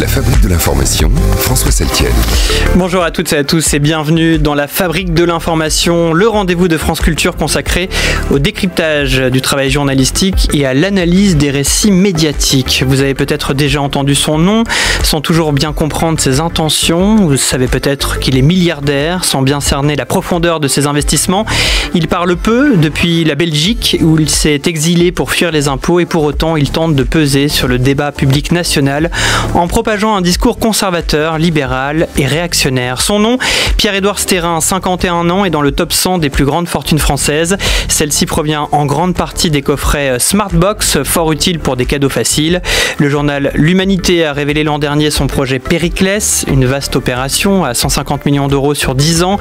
La Fabrique de l'information, François Saltiel. Bonjour à toutes et à tous et bienvenue dans La Fabrique de l'information, le rendez-vous de France Culture consacré au décryptage du travail journalistique et à l'analyse des récits médiatiques. Vous avez peut-être déjà entendu son nom, sans toujours bien comprendre ses intentions. Vous savez peut-être qu'il est milliardaire, sans bien cerner la profondeur de ses investissements. Il parle peu depuis la Belgique, où il s'est exilé pour fuir les impôts, et pour autant il tente de peser sur le débat public national en propageant un discours conservateur, libéral et réactionnaire. Son nom, Pierre-Édouard Stérin, 51 ans, est dans le top 100 des plus grandes fortunes françaises. Celle-ci provient en grande partie des coffrets Smartbox, fort utiles pour des cadeaux faciles. Le journal L'Humanité a révélé l'an dernier son projet Périclès, une vaste opération à 150 millions d'euros sur 10 ans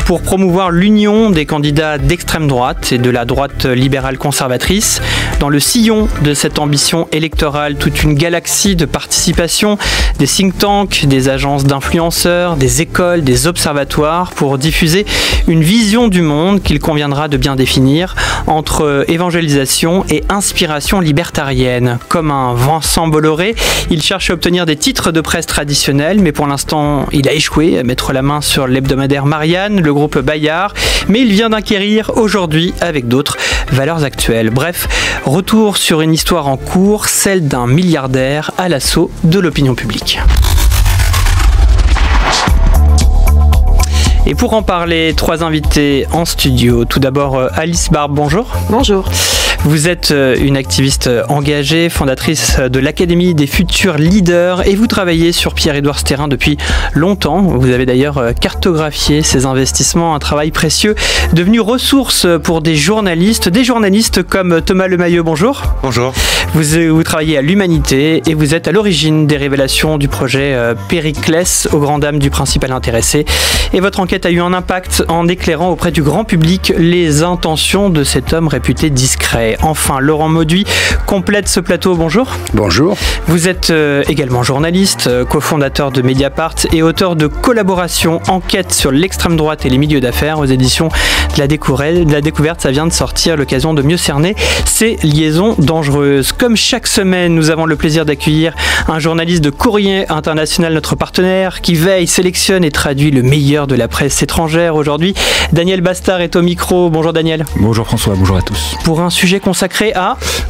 pour promouvoir l'union des candidats d'extrême droite et de la droite libérale conservatrice. Dans le sillon de cette ambition électorale, toute une galaxie de participation, des think tanks, des agences d'influenceurs, des écoles, des observatoires pour diffuser une vision du monde qu'il conviendra de bien définir entre évangélisation et inspiration libertarienne. Comme un Vincent Bolloré, il cherche à obtenir des titres de presse traditionnels, mais pour l'instant, il a échoué à mettre la main sur l'hebdomadaire Marianne, le groupe Bayard, mais il vient d'acquérir aujourd'hui avec d'autres valeurs actuelles. Bref, retour sur une histoire en cours, celle d'un milliardaire à l'assaut de l'opinion publique. Et pour en parler, trois invités en studio. Tout d'abord, Alice Barbe, bonjour. Bonjour. Vous êtes une activiste engagée, fondatrice de l'Académie des futurs leaders, et vous travaillez sur Pierre-Édouard Stérin depuis longtemps. Vous avez d'ailleurs cartographié ses investissements, un travail précieux devenu ressource pour des journalistes comme Thomas Lemayeux, bonjour. Bonjour. Vous travaillez à l'Humanité et vous êtes à l'origine des révélations du projet Périclès aux grandes dames du principal intéressé. Et votre enquête a eu un impact en éclairant auprès du grand public les intentions de cet homme réputé discret. Enfin, Laurent Mauduit complète ce plateau. Bonjour. Bonjour. Vous êtes également journaliste, cofondateur de Mediapart et auteur de Collaboration, enquête sur l'extrême droite et les milieux d'affaires aux éditions de la Découverte. Ça vient de sortir, l'occasion de mieux cerner ces liaisons dangereuses. Comme chaque semaine, nous avons le plaisir d'accueillir un journaliste de Courrier International, notre partenaire, qui veille, sélectionne et traduit le meilleur de la presse étrangère. Aujourd'hui, Daniel Bastard est au micro. Bonjour Daniel. Bonjour François, bonjour à tous. Pour un sujet consacré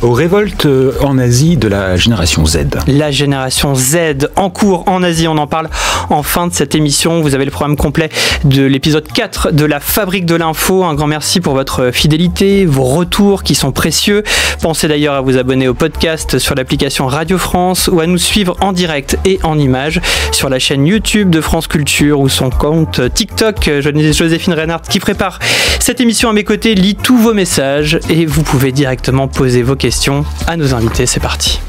aux révoltes en Asie de la génération Z. La génération Z en cours en Asie, on en parle en fin de cette émission. Vous avez le programme complet de l'épisode 4 de La Fabrique de l'info. Un grand merci pour votre fidélité, vos retours qui sont précieux. Pensez d'ailleurs à vous abonner au podcast sur l'application Radio France ou à nous suivre en direct et en images sur la chaîne YouTube de France Culture ou son compte TikTok. Joséphine Reinhardt, qui prépare cette émission à mes côtés, lit tous vos messages et vous pouvez directement poser vos questions à nos invités. C'est parti.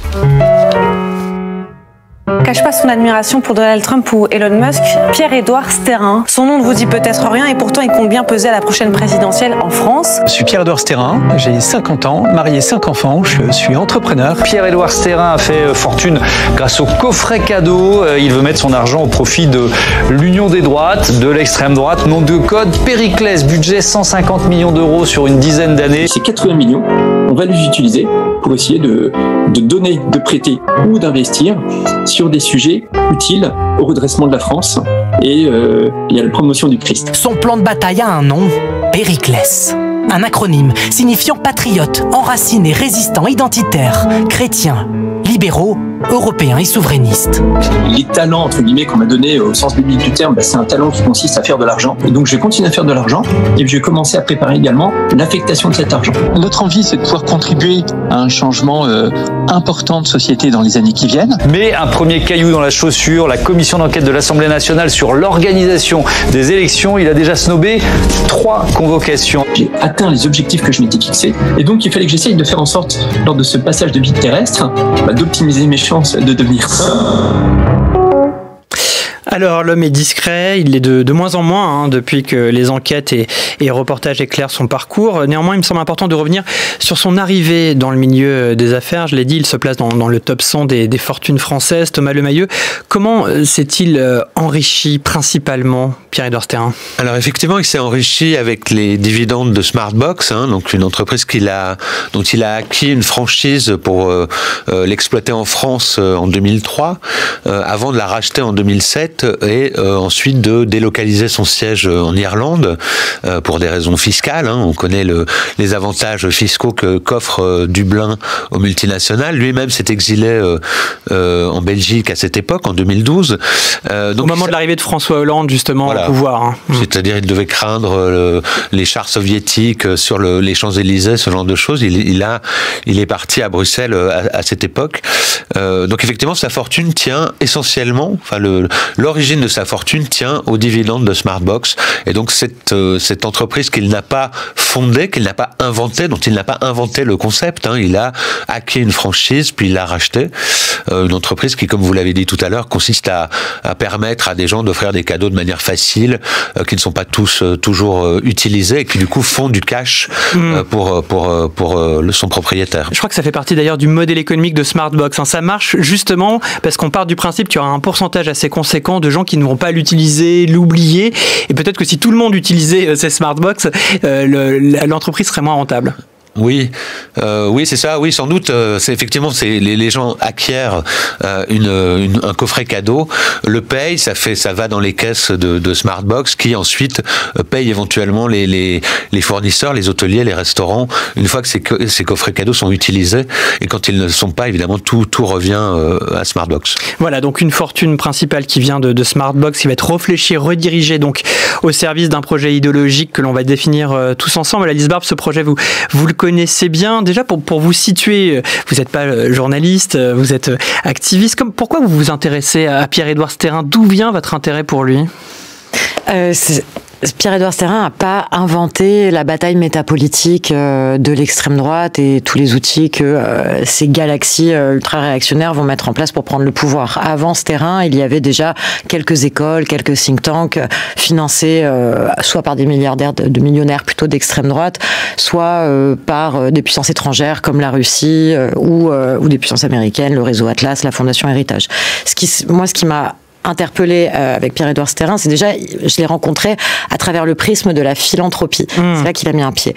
Cache pas son admiration pour Donald Trump ou Elon Musk, Pierre-Édouard Stérin. Son nom ne vous dit peut-être rien et pourtant il compte bien peser à la prochaine présidentielle en France. Je suis Pierre-Édouard Stérin, j'ai 50 ans, marié 5 enfants, je suis entrepreneur. Pierre-Édouard Stérin a fait fortune grâce au coffret cadeau. Il veut mettre son argent au profit de l'union des droites, de l'extrême droite. Nom de code Périclès, budget 150 millions d'euros sur une dizaine d'années. Ces 80 millions, on va les utiliser pour essayer de donner, de prêter ou d'investir sur des sujets utiles au redressement de la France et à la promotion du Christ. Son plan de bataille a un nom, Périclès. Un acronyme signifiant patriote, enraciné, résistant, identitaire, chrétien, libéraux, européens et souverainistes. Les talents, entre guillemets, qu'on m'a donné au sens biblique du terme, c'est un talent qui consiste à faire de l'argent. Et donc je vais continuer à faire de l'argent et je vais commencer à préparer également l'affectation de cet argent. Notre envie, c'est de pouvoir contribuer à un changement important de société dans les années qui viennent. Mais un premier caillou dans la chaussure, la commission d'enquête de l'Assemblée nationale sur l'organisation des élections, il a déjà snobé 3 convocations. J'ai atteint les objectifs que je m'étais fixés et donc il fallait que j'essaye de faire en sorte, lors de ce passage de vie terrestre, d'optimiser mes chances de devenir. Alors, l'homme est discret, il l'est de moins en moins depuis que les enquêtes et reportages éclairent son parcours. Néanmoins, il me semble important de revenir sur son arrivée dans le milieu des affaires. Je l'ai dit, il se place dans le top 100 des fortunes françaises. Thomas Lemayeux, comment s'est-il enrichi principalement, Pierre-Édouard Stérin? Alors effectivement, il s'est enrichi avec les dividendes de Smartbox, donc une entreprise dont il a acquis une franchise pour l'exploiter en France en 2003, avant de la racheter en 2007 et ensuite de délocaliser son siège en Irlande pour des raisons fiscales. On connaît les avantages fiscaux qu'offre Dublin aux multinationales. Lui-même s'est exilé en Belgique à cette époque, en 2012. Donc, au moment de l'arrivée de François Hollande, justement, au pouvoir. C'est-à-dire, il devait craindre les chars soviétiques sur les Champs-Élysées, ce genre de choses. Il est parti à Bruxelles à cette époque. Donc effectivement, sa fortune tient essentiellement, l'origine de sa fortune tient aux dividendes de Smartbox. Et donc cette entreprise qu'il n'a pas fondée, qu'il n'a pas inventée, dont il n'a pas inventé le concept, il a acquis une franchise, puis il l'a rachetée. Une entreprise qui, comme vous l'avez dit tout à l'heure, consiste à permettre à des gens d'offrir des cadeaux de manière facile, qui ne sont pas tous toujours utilisés et qui du coup font du cash pour son propriétaire. Je crois que ça fait partie d'ailleurs du modèle économique de Smartbox. Ça marche justement parce qu'on part du principe qu'il y aura un pourcentage assez conséquent de gens qui ne vont pas l'utiliser, l'oublier, et peut-être que si tout le monde utilisait ces Smartbox, l'entreprise serait moins rentable. Oui, c'est ça. Oui, sans doute. C'est effectivement, les gens acquièrent un coffret cadeau, le payent, ça va dans les caisses de Smartbox, qui ensuite payent éventuellement les fournisseurs, les hôteliers, les restaurants, une fois que ces coffrets cadeaux sont utilisés. Et quand ils ne le sont pas, évidemment, tout revient à Smartbox. Voilà, donc une fortune principale qui vient de Smartbox, qui va être réfléchie, redirigée donc au service d'un projet idéologique que l'on va définir tous ensemble. Alice Barbe, ce projet, vous le connaissez bien. Déjà, pour vous situer, vous n'êtes pas journaliste, vous êtes activiste. Pourquoi vous vous intéressez à Pierre-Édouard Stérin? D'où vient votre intérêt pour lui? Pierre-Édouard Stérin n'a pas inventé la bataille métapolitique de l'extrême droite et tous les outils que ces galaxies ultra-réactionnaires vont mettre en place pour prendre le pouvoir. Avant Stérin, il y avait déjà quelques écoles, quelques think tanks financés soit par des milliardaires, de millionnaires plutôt d'extrême droite, soit par des puissances étrangères comme la Russie ou des puissances américaines, le réseau Atlas, la Fondation Héritage. Ce qui m'a interpellé avec Pierre-Édouard Stérin, c'est déjà, je l'ai rencontré à travers le prisme de la philanthropie. C'est là qu'il a mis un pied.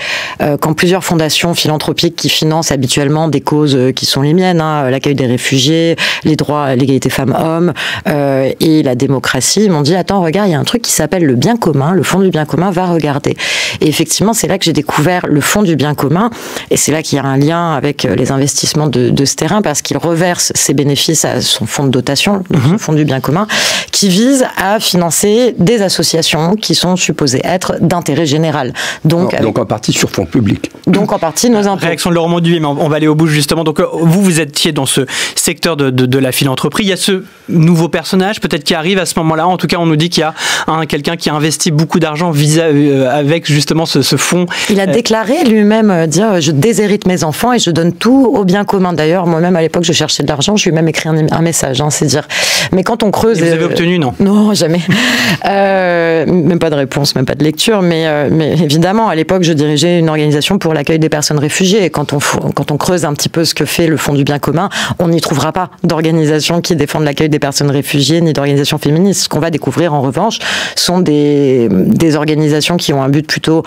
Quand plusieurs fondations philanthropiques qui financent habituellement des causes qui sont les miennes, l'accueil des réfugiés, les droits, l'égalité femmes-hommes et la démocratie, m'ont dit, attends, regarde, il y a un truc qui s'appelle le bien commun, le fonds du bien commun, va regarder. Et effectivement, c'est là que j'ai découvert le fonds du bien commun, et c'est là qu'il y a un lien avec les investissements de Stérin, parce qu'il reverse ses bénéfices à son fonds de dotation, le fonds du bien commun, qui vise à financer des associations qui sont supposées être d'intérêt général. Donc en partie sur fonds publics. Donc en partie nos impôts. Réaction de Laurent Mauduit, mais on va aller au bout justement. Donc vous étiez dans ce secteur de la philanthropie. Il y a ce nouveau personnage peut-être qui arrive à ce moment-là. En tout cas, on nous dit qu'il y a quelqu'un qui a investi beaucoup d'argent avec justement ce fonds. Il a déclaré lui-même dire je déshérite mes enfants et je donne tout au bien commun. D'ailleurs, moi-même à l'époque, je cherchais de l'argent. Je lui ai même écrit un message. C'est dire. Mais quand on creuse. Et vous avez obtenu, non? Non, jamais. Même pas de réponse, même pas de lecture. Mais évidemment, à l'époque, je dirigeais une organisation pour l'accueil des personnes réfugiées. Et quand on creuse un petit peu ce que fait le Fonds du bien commun, on n'y trouvera pas d'organisations qui défendent l'accueil des personnes réfugiées, ni d'organisations féministes. Ce qu'on va découvrir, en revanche, sont des organisations qui ont un but plutôt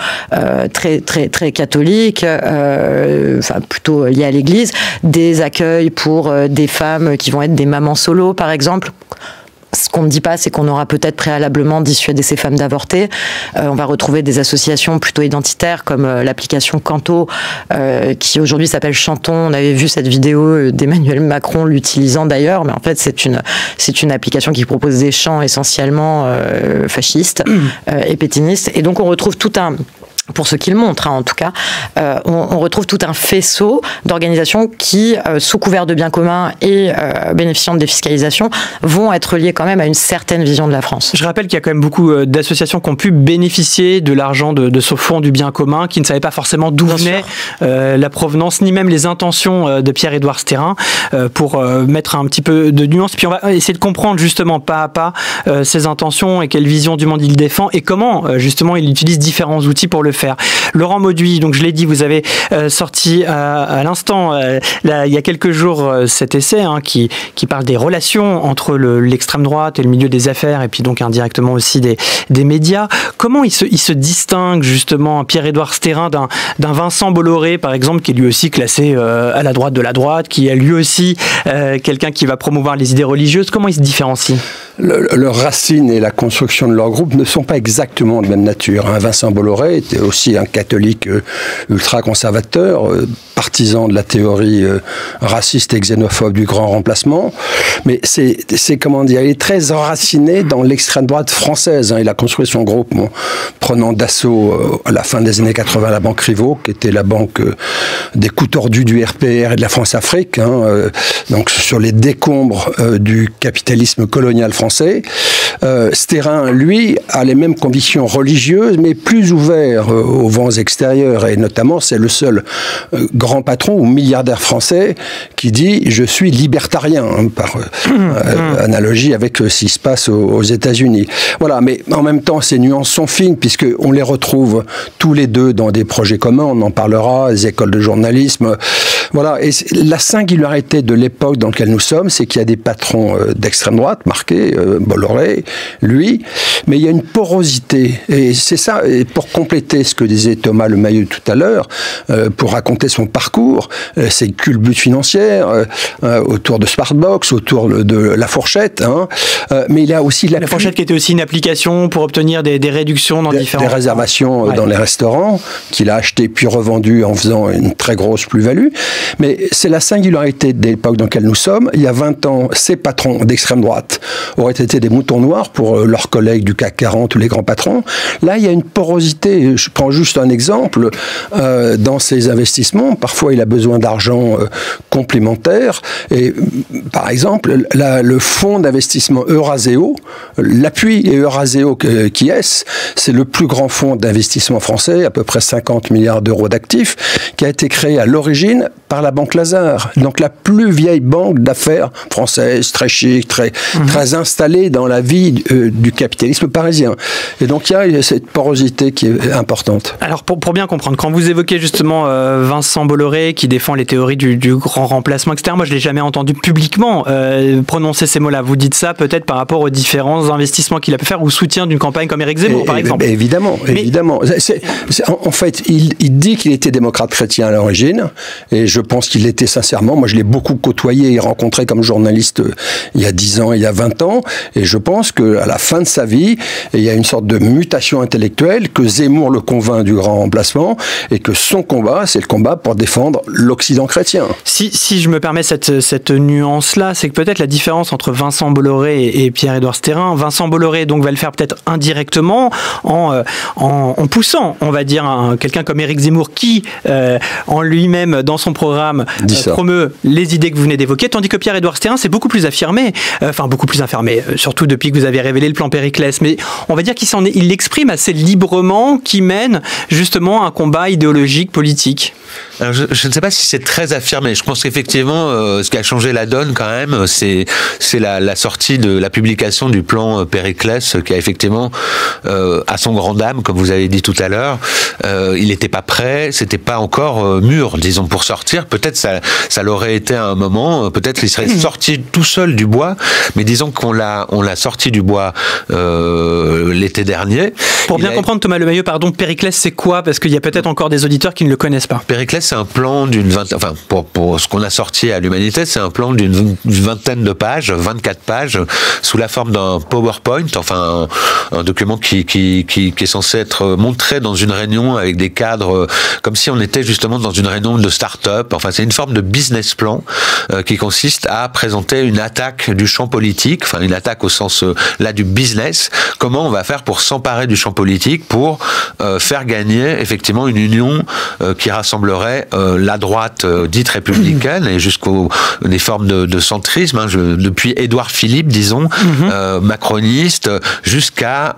très, très, très catholique, plutôt lié à l'Église, des accueils pour des femmes qui vont être des mamans solo, par exemple. Ce qu'on ne dit pas, c'est qu'on aura peut-être préalablement dissuadé ces femmes d'avorter. On va retrouver des associations plutôt identitaires comme l'application Canto, qui aujourd'hui s'appelle Chantons. On avait vu cette vidéo d'Emmanuel Macron l'utilisant d'ailleurs, mais en fait c'est une application qui propose des chants essentiellement fascistes et pétinistes. Et donc on retrouve tout un pour ce qu'il montre, en tout cas, on retrouve tout un faisceau d'organisations qui, sous couvert de biens communs et bénéficiant de défiscalisation, vont être liées quand même à une certaine vision de la France. Je rappelle qu'il y a quand même beaucoup d'associations qui ont pu bénéficier de l'argent de ce fonds du bien commun, qui ne savaient pas forcément d'où venait la provenance, ni même les intentions de Pierre-Édouard Stérin, pour mettre un petit peu de nuance. Puis on va essayer de comprendre justement pas à pas ses intentions et quelle vision du monde il défend et comment justement il utilise différents outils pour le faire. Laurent Mauduit, donc je l'ai dit, vous avez sorti à l'instant, il y a quelques jours, cet essai qui parle des relations entre l'extrême droite et le milieu des affaires, et puis donc indirectement aussi des médias. Comment il se distingue justement, Pierre-Édouard Stérin, d'un Vincent Bolloré, par exemple, qui est lui aussi classé à la droite de la droite, qui est lui aussi quelqu'un qui va promouvoir les idées religieuses? Comment il se différencie? Leurs racines et la construction de leur groupe ne sont pas exactement de même nature. Vincent Bolloré était aussi un catholique ultra-conservateur, partisan de la théorie raciste et xénophobe du grand remplacement, mais c'est comment dire, il est très enraciné dans l'extrême droite française. Il a construit son groupe prenant d'assaut à la fin des années 80 la banque Rivaux, qui était la banque des coups tordus du RPR et de la France-Afrique, donc sur les décombres du capitalisme colonial français. Stérin, lui, a les mêmes convictions religieuses, mais plus ouvert aux vents extérieurs, et notamment c'est le seul grand patron ou milliardaire français qui dit « je suis libertarien », par analogie avec ce qui se passe aux États-Unis. Voilà, mais en même temps, ces nuances sont fines, puisqu'on les retrouve tous les deux dans des projets communs, on en parlera, les écoles de journalisme. Voilà, et la singularité de l'époque dans laquelle nous sommes, c'est qu'il y a des patrons d'extrême droite marqués, Bolloré, lui, mais il y a une porosité, et c'est ça, et pour compléter ce que disait Thomas Lemayeux tout à l'heure, pour raconter son parcours, ses culbutes financières, autour de Smartbox, autour de la fourchette, mais il y a aussi la fourchette qui était aussi une application pour obtenir des réductions dans différents... Des réservations dans les restaurants, qu'il a acheté puis revendu en faisant une très grosse plus-value, mais c'est la singularité de l'époque dans laquelle nous sommes. Il y a 20 ans, ces patrons d'extrême droite auraient été des moutons noirs pour leurs collègues du CAC 40 ou les grands patrons. Là, il y a une porosité. Je prends juste un exemple. Dans ses investissements, parfois, il a besoin d'argent complémentaire. Et par exemple, le fonds d'investissement Euraseo, l'appui et Euraseo qui est, c'est le plus grand fonds d'investissement français, à peu près 50 milliards d'euros d'actifs, qui a été créé à l'origine par la Banque Lazare. Donc la plus vieille banque d'affaires française, très chic, très installée dans la vie du capitalisme parisien. Et donc il y a cette porosité qui est importante. Alors pour bien comprendre, quand vous évoquez justement Vincent Bolloré qui défend les théories du grand remplacement, etc., moi je ne l'ai jamais entendu publiquement prononcer ces mots-là. Vous dites ça peut-être par rapport aux différents investissements qu'il a pu faire ou soutien d'une campagne comme Éric Zemmour, par exemple. Évidemment. En fait, il dit qu'il était démocrate chrétien à l'origine, et je pense qu'il l'était sincèrement. Moi, je l'ai beaucoup côtoyé et rencontré comme journaliste il y a 10 ans, il y a 20 ans, et je pense qu'à la fin de sa vie, il y a une sorte de mutation intellectuelle, que Zemmour le convainc du grand remplacement, et que son combat, c'est le combat pour défendre l'Occident chrétien. Si je me permets cette nuance-là, c'est que peut-être la différence entre Vincent Bolloré et Pierre-Édouard Stérin, Vincent Bolloré donc va le faire peut-être indirectement en poussant, on va dire, quelqu'un comme Éric Zemmour qui, en lui-même, dans son programme, promeut les idées que vous venez d'évoquer, tandis que Pierre-Édouard Stérin, c'est beaucoup plus affirmé, surtout depuis que vous avez révélé le plan Périclès, mais on va dire qu'il l'exprime assez librement, qui mène justement un combat idéologique, politique. Alors je ne sais pas si c'est très affirmé. Je pense qu'effectivement, ce qui a changé la donne quand même, c'est la sortie de la publication du plan Périclès, qui a effectivement, à son grand dam, comme vous avez dit tout à l'heure, il n'était pas prêt, c'était pas encore mûr, disons, pour sortir. Peut-être ça l'aurait été à un moment, peut-être qu'il serait sorti tout seul du bois, mais disons qu'on l'a sorti du bois l'été dernier. Pour bien comprendre, Thomas Lemayeux, pardon, Périclès, c'est quoi? Parce qu'il y a peut-être encore des auditeurs qui ne le connaissent pas. Périclès, c'est un plan d'une vingtaine, pour ce qu'on a sorti à l'Humanité, c'est un plan d'une vingtaine de pages, 24 pages, sous la forme d'un PowerPoint, un document qui est censé être montré dans une réunion avec des cadres, comme si on était justement dans une réunion de start-up, développe, enfin c'est une forme de business plan qui consiste à présenter une attaque du champ politique, enfin une attaque au sens là du business. Comment on va faire pour s'emparer du champ politique pour faire gagner effectivement une union qui rassemblerait la droite dite républicaine et jusqu'aux des formes de centrisme, hein, depuis Édouard Philippe, disons, macroniste, jusqu'à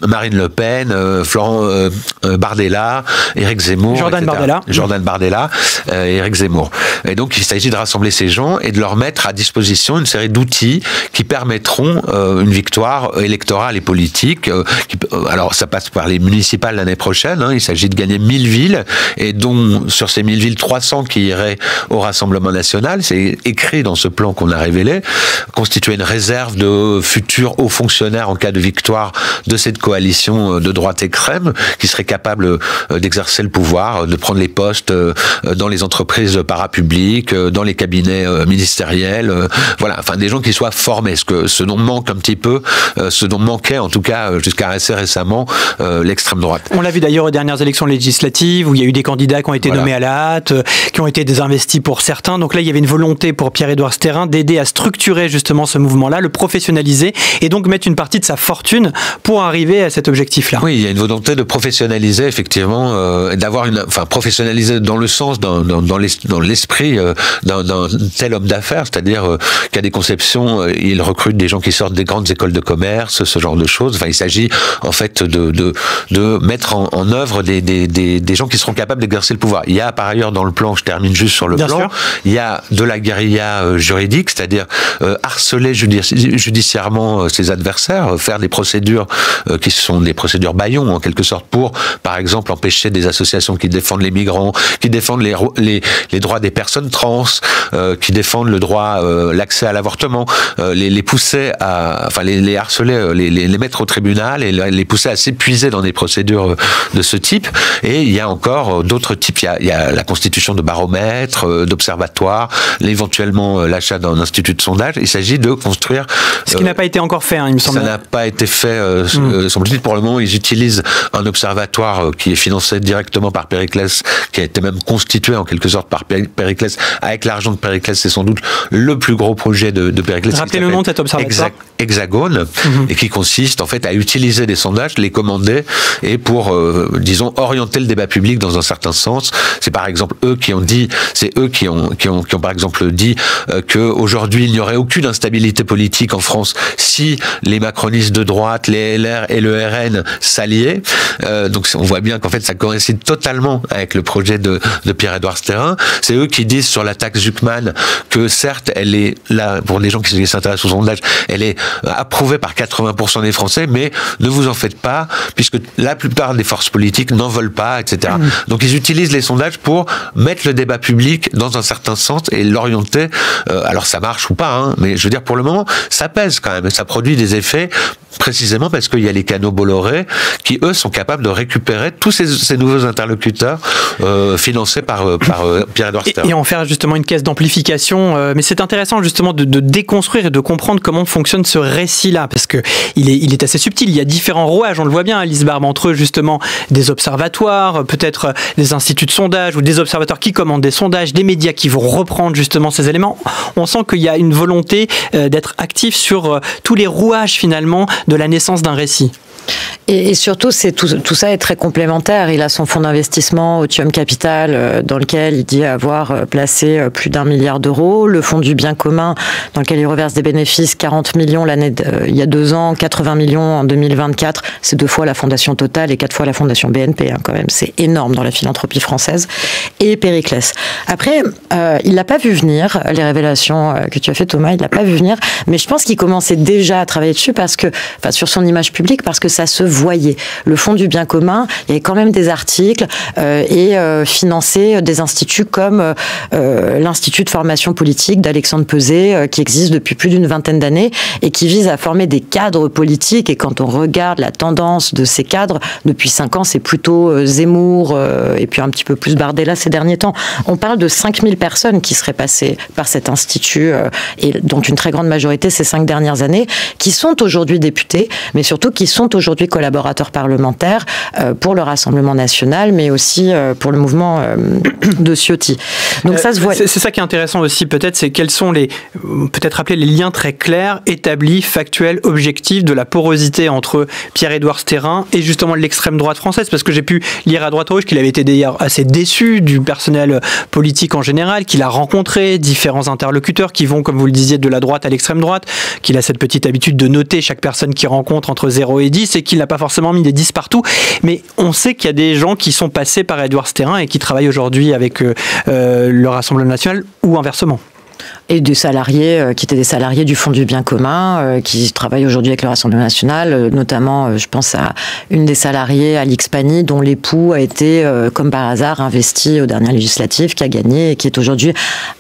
Marine Le Pen, Florent Bardella, Éric Zemmour, Jordan Bardella, Éric Zemmour. Et donc il s'agit de rassembler ces gens et de leur mettre à disposition une série d'outils qui permettront une victoire électorale et politique. Alors ça passe par les municipales l'année prochaine, hein, il s'agit de gagner 1000 villes et dont sur ces 1000 villes 300 qui iraient au Rassemblement national, c'est écrit dans ce plan qu'on a révélé, constituer une réserve de futurs hauts fonctionnaires en cas de victoire de cette coalition de droite extrême qui serait capable d'exercer le pouvoir, de prendre les postes dans les entreprises parapubliques, dans les cabinets ministériels, voilà, enfin des gens qui soient formés, ce dont manque un petit peu, ce dont manquait en tout cas jusqu'à assez récemment l'extrême droite. On l'a vu d'ailleurs aux dernières élections législatives où il y a eu des candidats qui ont été nommés à la hâte, qui ont été désinvestis pour certains. Donc là, il y avait une volonté pour Pierre-Édouard Stérin d'aider à structurer justement ce mouvement-là, le professionnaliser et donc mettre une partie de sa fortune pour arriver à cet objectif-là. Oui, il y a une volonté de professionnaliser effectivement, d'avoir professionnaliser dans le sens, dans l'esprit d'un tel homme d'affaires, c'est-à-dire qu'il y a des conceptions, il recrute des gens qui sortent des grandes écoles de commerce, ce genre de choses. Enfin, il s'agit en fait de mettre en œuvre des gens qui seront capables d'exercer le pouvoir. Il y a par ailleurs dans le plan, je termine juste sur le plan, il y a de la guérilla juridique, c'est-à-dire harceler judiciairement ses adversaires, faire des procédures qui sont des procédures bâillons en quelque sorte pour, par exemple, empêcher des associations qui défendent les migrants, qui défendent les droits des personnes trans, qui défendent le droit, l'accès à l'avortement, les pousser à, enfin les harceler, les mettre au tribunal et les pousser à s'épuiser dans des procédures de ce type. Et il y a encore d'autres types. Il y a la constitution de baromètres, d'observatoires, éventuellement l'achat d'un institut de sondage. Il s'agit de construire. Ce qui n'a pas été encore fait, hein, il me semble. Ça n'a pas été fait, semble-t-il. Pour le moment, ils utilisent un observatoire qui est financé directement par Périclès, qui a été même constitué en quelque sorte par Périclès. Avec l'argent de Périclès, c'est sans doute le plus gros projet de Périclès. Rappelez le nom de cet observatoire. Hexagone, et qui consiste en fait à utiliser des sondages, les commander, et pour, disons, orienter le débat public dans un certain sens. C'est par exemple eux qui ont dit, qui ont par exemple dit qu'aujourd'hui il n'y aurait aucune instabilité politique en France si les macronistes de droite, les LR et le RN s'alliaient. Donc on voit bien qu'en fait ça coïncide totalement avec le projet de Pierre-Édouard Stérin. C'est eux qui disent sur la taxe Zuckman que certes elle est là, pour les gens qui s'intéressent au sondage, elle est approuvée par 80% des Français, mais ne vous en faites pas, puisque la plupart des forces politiques n'en veulent pas, etc. Donc ils utilisent les sondages pour mettre le débat public dans un certain sens et l'orienter. Alors ça marche ou pas, hein, mais je veux dire pour le moment ça pèse quand même, ça produit des effets précisément parce qu'il y a les canaux Bolloré qui eux sont capables de récupérer tous ces nouveaux interlocuteurs financés par Pierre-Édouard Stérin. Et en faire justement une caisse d'amplification. Mais c'est intéressant justement de déconstruire et de comprendre comment fonctionne ce récit-là, parce que il est assez subtil. Il y a différents rouages, on le voit bien, Alice Barbe, entre eux justement des observatoires, peut-être des instituts de sondage ou des observateurs qui commandent des sondages, des médias qui vont reprendre justement ces éléments. On sent qu'il y a une volonté d'être actif sur tous les rouages finalement de la naissance d'un récit. Et surtout, tout ça est très complémentaire. Il a son fonds d'investissement Otium Capital, dans lequel il dit avoir placé plus d'1 milliard d'euros. Le fonds du bien commun, dans lequel il reverse des bénéfices, 40 millions il y a 2 ans, 80 millions en 2024. C'est 2 fois la Fondation Total et 4 fois la Fondation BNP, hein, quand même. C'est énorme dans la philanthropie française. Et Périclès. Après, il l'a pas vu venir, les révélations que tu as fait, Thomas, il l'a pas vu venir. Mais je pense qu'il commençait déjà à travailler dessus sur son image publique, parce que ça se voyait. Le fonds du bien commun, il y avait quand même des articles et finançait des instituts comme l'Institut de formation politique d'Alexandre Peset, qui existe depuis plus d'une vingtaine d'années et qui vise à former des cadres politiques. Et quand on regarde la tendance de ces cadres, depuis 5 ans, c'est plutôt Zemmour et puis un petit peu plus Bardella ces derniers temps. On parle de 5000 personnes qui seraient passées par cet institut et dont une très grande majorité ces 5 dernières années, qui sont aujourd'hui députés, mais surtout qui sont aujourd'hui aujourd'hui collaborateur parlementaire pour le Rassemblement national, mais aussi pour le mouvement de Ciotti. Donc ça se voit. C'est ça qui est intéressant aussi, peut-être, c'est quels sont peut-être rappeler les liens très clairs, établis, factuels, objectifs de la porosité entre Pierre-Édouard Stérin et justement l'extrême droite française, parce que j'ai pu lire à droite à gauche qu'il avait été d'ailleurs assez déçu du personnel politique en général, qu'il a rencontré différents interlocuteurs qui vont, comme vous le disiez, de la droite à l'extrême droite, qu'il a cette petite habitude de noter chaque personne qu'il rencontre entre 0 et 10 et qu'il n'a pas forcément mis des 10 partout. Mais on sait qu'il y a des gens qui sont passés par Édouard Stérin et qui travaillent aujourd'hui avec le Rassemblement national ou inversement. Et des salariés qui étaient des salariés du Fonds du bien commun, qui travaillent aujourd'hui avec le Rassemblement national, notamment je pense à une des salariées, Alix Pani, dont l'époux a été, comme par hasard, investi aux dernières législatives, qui a gagné et qui est aujourd'hui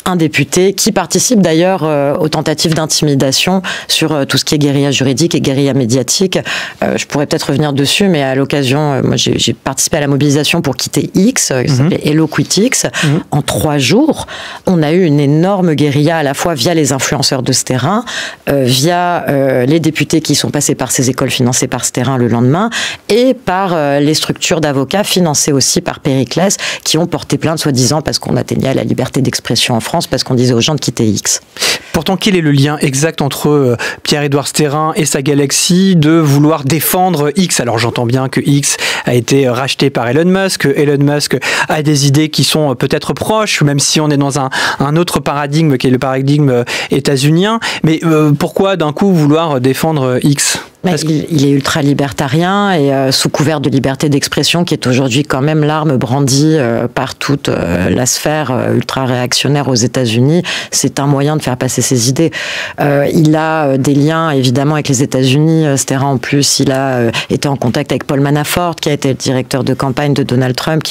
un député, qui participe d'ailleurs aux tentatives d'intimidation sur tout ce qui est guérilla juridique et guérilla médiatique. Je pourrais peut-être revenir dessus, mais à l'occasion, moi j'ai participé à la mobilisation pour quitter X, qui s'appelait Hello Quit X. En 3 jours, on a eu une énorme guérilla à la fois via les influenceurs de Stérin, via les députés qui sont passés par ces écoles financées par Stérin le lendemain, et par les structures d'avocats financées aussi par Périclès, qui ont porté plainte soi-disant parce qu'on atteignait la liberté d'expression en France, parce qu'on disait aux gens de quitter X. Pourtant, quel est le lien exact entre Pierre-Édouard Stérin et sa galaxie de vouloir défendre X? Alors j'entends bien que X a été racheté par Elon Musk, Elon Musk a des idées qui sont peut-être proches, même si on est dans un autre paradigme qui est le paradigme états-unien. Mais pourquoi d'un coup vouloir défendre X? Il est ultra-libertarien et sous couvert de liberté d'expression, qui est aujourd'hui quand même l'arme brandie par toute la sphère ultra-réactionnaire aux États-Unis, c'est un moyen de faire passer ses idées. Il a des liens évidemment avec les États-Unis. Stérin en plus, il a été en contact avec Paul Manafort, qui a été le directeur de campagne de Donald Trump,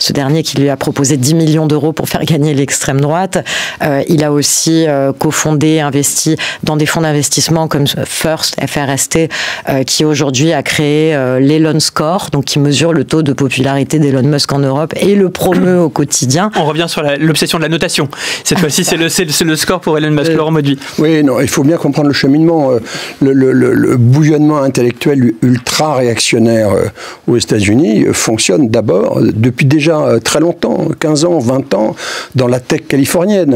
ce dernier qui lui a proposé 10 millions d'euros pour faire gagner l'extrême droite. Il a aussi cofondé, investi dans des fonds d'investissement comme First, FRST, qui aujourd'hui a créé l'Elon Score, donc qui mesure le taux de popularité d'Elon Musk en Europe et le promeut au quotidien. On revient sur l'obsession de la notation. Cette fois-ci, c'est le score pour Elon Musk. Laurent Mauduit. Oui, non, il faut bien comprendre le cheminement. Le bouillonnement intellectuel ultra-réactionnaire aux États-Unis fonctionne d'abord, depuis déjà très longtemps, 15 ans, 20 ans, dans la tech californienne.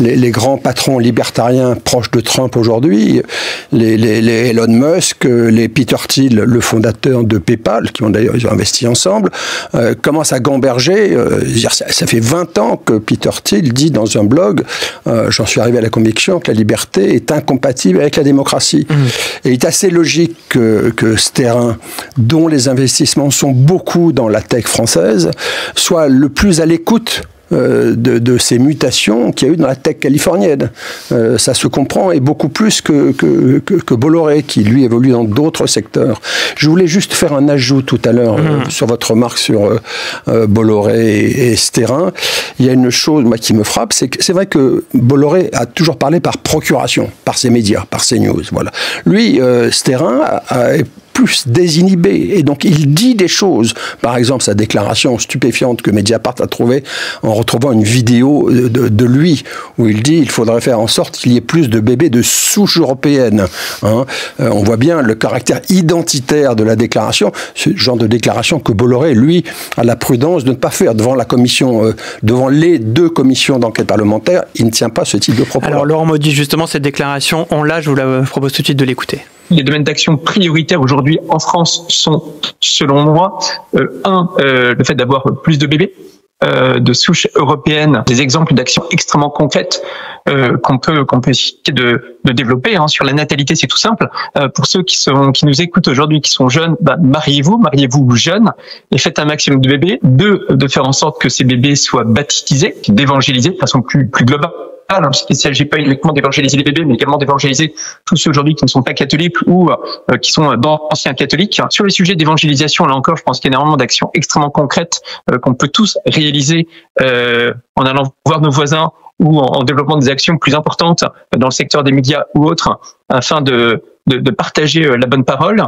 Les grands patrons libertariens proches de Trump aujourd'hui, les Elon Musk, les Peter Thiel, le fondateur de PayPal, qui ont d'ailleurs investi ensemble, commencent à gamberger. Ça fait 20 ans que Peter Thiel dit dans un blog, j'en suis arrivé à la conviction que la liberté est incompatible avec la démocratie. Et il est assez logique que Stérin, dont les investissements sont beaucoup dans la tech française, soit le plus à l'écoute de ces mutations qu'il y a eu dans la tech californienne. Ça se comprend, et beaucoup plus que Bolloré, qui lui évolue dans d'autres secteurs. Je voulais juste faire un ajout tout à l'heure sur votre remarque sur Bolloré et Stérin. Il y a une chose qui me frappe, c'est que c'est vrai que Bolloré a toujours parlé par procuration, par ses médias, par ses news. Voilà. Lui, Stérin est plus désinhibé, et donc il dit des choses. Par exemple, sa déclaration stupéfiante que Mediapart a trouvée en retrouvant une vidéo de lui, où il dit il faudrait faire en sorte qu'il y ait plus de bébés de souche européenne. On voit bien le caractère identitaire de la déclaration, ce genre de déclaration que Bolloré, lui, a la prudence de ne pas faire devant la commission, devant les 2 commissions d'enquête parlementaire. Il ne tient pas ce type de propos. Alors Laurent Mauduit, justement, cette déclaration, je vous la propose tout de suite de l'écouter. Les domaines d'action prioritaires aujourd'hui en France sont, selon moi, le fait d'avoir plus de bébés de souche européenne, des exemples d'actions extrêmement concrètes qu'on peut essayer de développer. Sur la natalité, c'est tout simple. Pour ceux qui nous écoutent aujourd'hui, qui sont jeunes, mariez-vous jeunes et faites un maximum de bébés. 2, de faire en sorte que ces bébés soient baptisés, d'évangéliser de façon plus globale. Parce qu'il ne s'agit pas uniquement d'évangéliser les bébés, mais également d'évangéliser tous ceux aujourd'hui qui ne sont pas catholiques ou qui sont d'anciens catholiques. Sur les sujets d'évangélisation, là encore, je pense qu'il y a énormément d'actions extrêmement concrètes qu'on peut tous réaliser en allant voir nos voisins ou en développant des actions plus importantes dans le secteur des médias ou autres, afin de partager la bonne parole.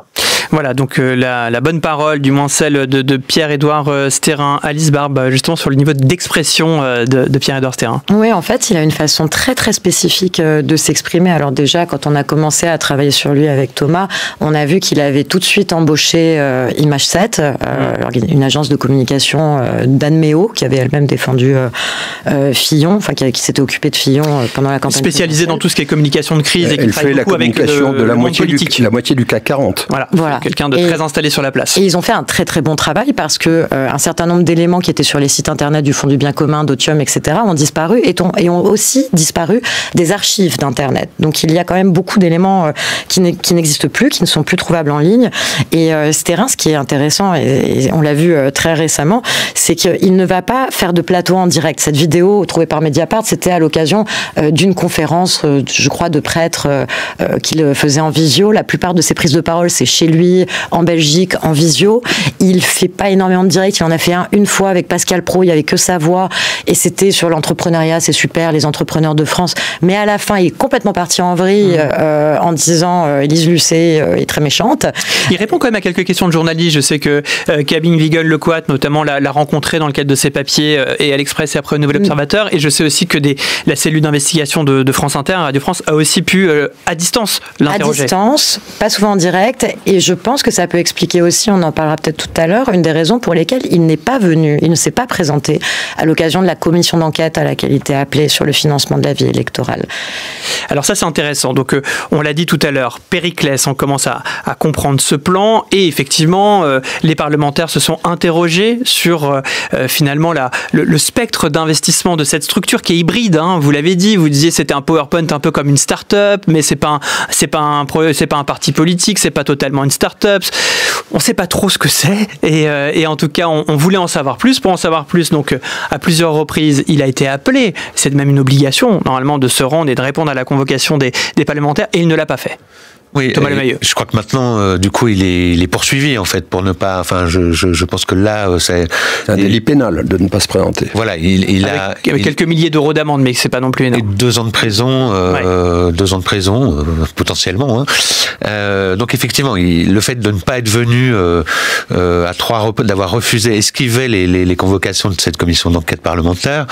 Voilà, donc la bonne parole, du moins celle de Pierre-Édouard Stérin. Alice Barbe, justement sur le niveau d'expression de Pierre-Édouard Stérin. Oui, en fait, il a une façon très très spécifique de s'exprimer. Alors déjà, quand on a commencé à travailler sur lui avec Thomas, on a vu qu'il avait tout de suite embauché Image 7, une agence de communication d'Anne Méo, qui avait elle-même défendu Fillon, enfin qui s'était occupée de Fillon pendant la campagne. Spécialisée dans tout ce qui est communication de crise et qui elle travaille fait beaucoup la communication avec de la monde moitié politique. la moitié du CAC 40. Voilà. Quelqu'un de très installé sur la place. Et ils ont fait un très très bon travail parce que un certain nombre d'éléments qui étaient sur les sites internet du Fonds du bien commun, d'Otium, etc. ont disparu et ont aussi disparu des archives d'internet. Donc il y a quand même beaucoup d'éléments qui n'existent plus, qui ne sont plus trouvables en ligne. Et Stérin, ce qui est intéressant, et on l'a vu très récemment, c'est qu'il ne va pas faire de plateau en direct. Cette vidéo trouvée par Mediapart, c'était à l'occasion d'une conférence, je crois, de prêtres qu'il faisait en visio. La plupart de ses prises de parole, c'est chez lui, en Belgique, en visio. Il fait pas énormément de direct. Il en a fait une fois avec Pascal Praud. Il y avait que sa voix et c'était sur l'entrepreneuriat. C'est super, les entrepreneurs de France. Mais à la fin, il est complètement parti en vrille en disant Élise Lucet est très méchante. Il répond quand même à quelques questions de journalistes. Je sais que Cabine Wiegel-Lecoat, notamment, l'a rencontré dans le cadre de ses papiers et à l'Express et après au Nouvel Observateur. Et je sais aussi que la cellule d'investigation de France Inter, Radio France, a aussi pu, à distance, l'interroger. À distance, pas souvent en direct. Et je pense que ça peut expliquer aussi, on en parlera peut-être tout à l'heure, une des raisons pour lesquelles il n'est pas venu, il ne s'est pas présenté à l'occasion de la commission d'enquête à laquelle il était appelé sur le financement de la vie électorale. Alors ça, c'est intéressant. Donc, on l'a dit tout à l'heure, Périclès, on commence à comprendre ce plan et effectivement, les parlementaires se sont interrogés sur finalement le spectre d'investissement de cette structure qui est hybride. Hein. Vous l'avez dit, vous disiez c'était un PowerPoint un peu comme une start-up, mais c'est pas un parti politique, c'est pas totalement une start-up. On sait pas trop ce que c'est et en tout cas, on voulait en savoir plus. Pour en savoir plus, donc à plusieurs reprises, il a été appelé. C'est même une obligation normalement de se rendre et de répondre à la convocation des parlementaires et il ne l'a pas fait. Oui, Thomas Lemayeux. Je crois que maintenant, du coup, il est poursuivi en fait pour ne pas. Enfin, je pense que là, c'est un délit pénal de ne pas se présenter. Voilà, avec quelques milliers d'euros d'amende, mais c'est pas non plus énorme. Et 2 ans de prison, 2 ans de prison potentiellement. Hein. Donc effectivement, le fait de ne pas être venu à 3 reprises, d'avoir refusé, esquivé les convocations de cette commission d'enquête parlementaire,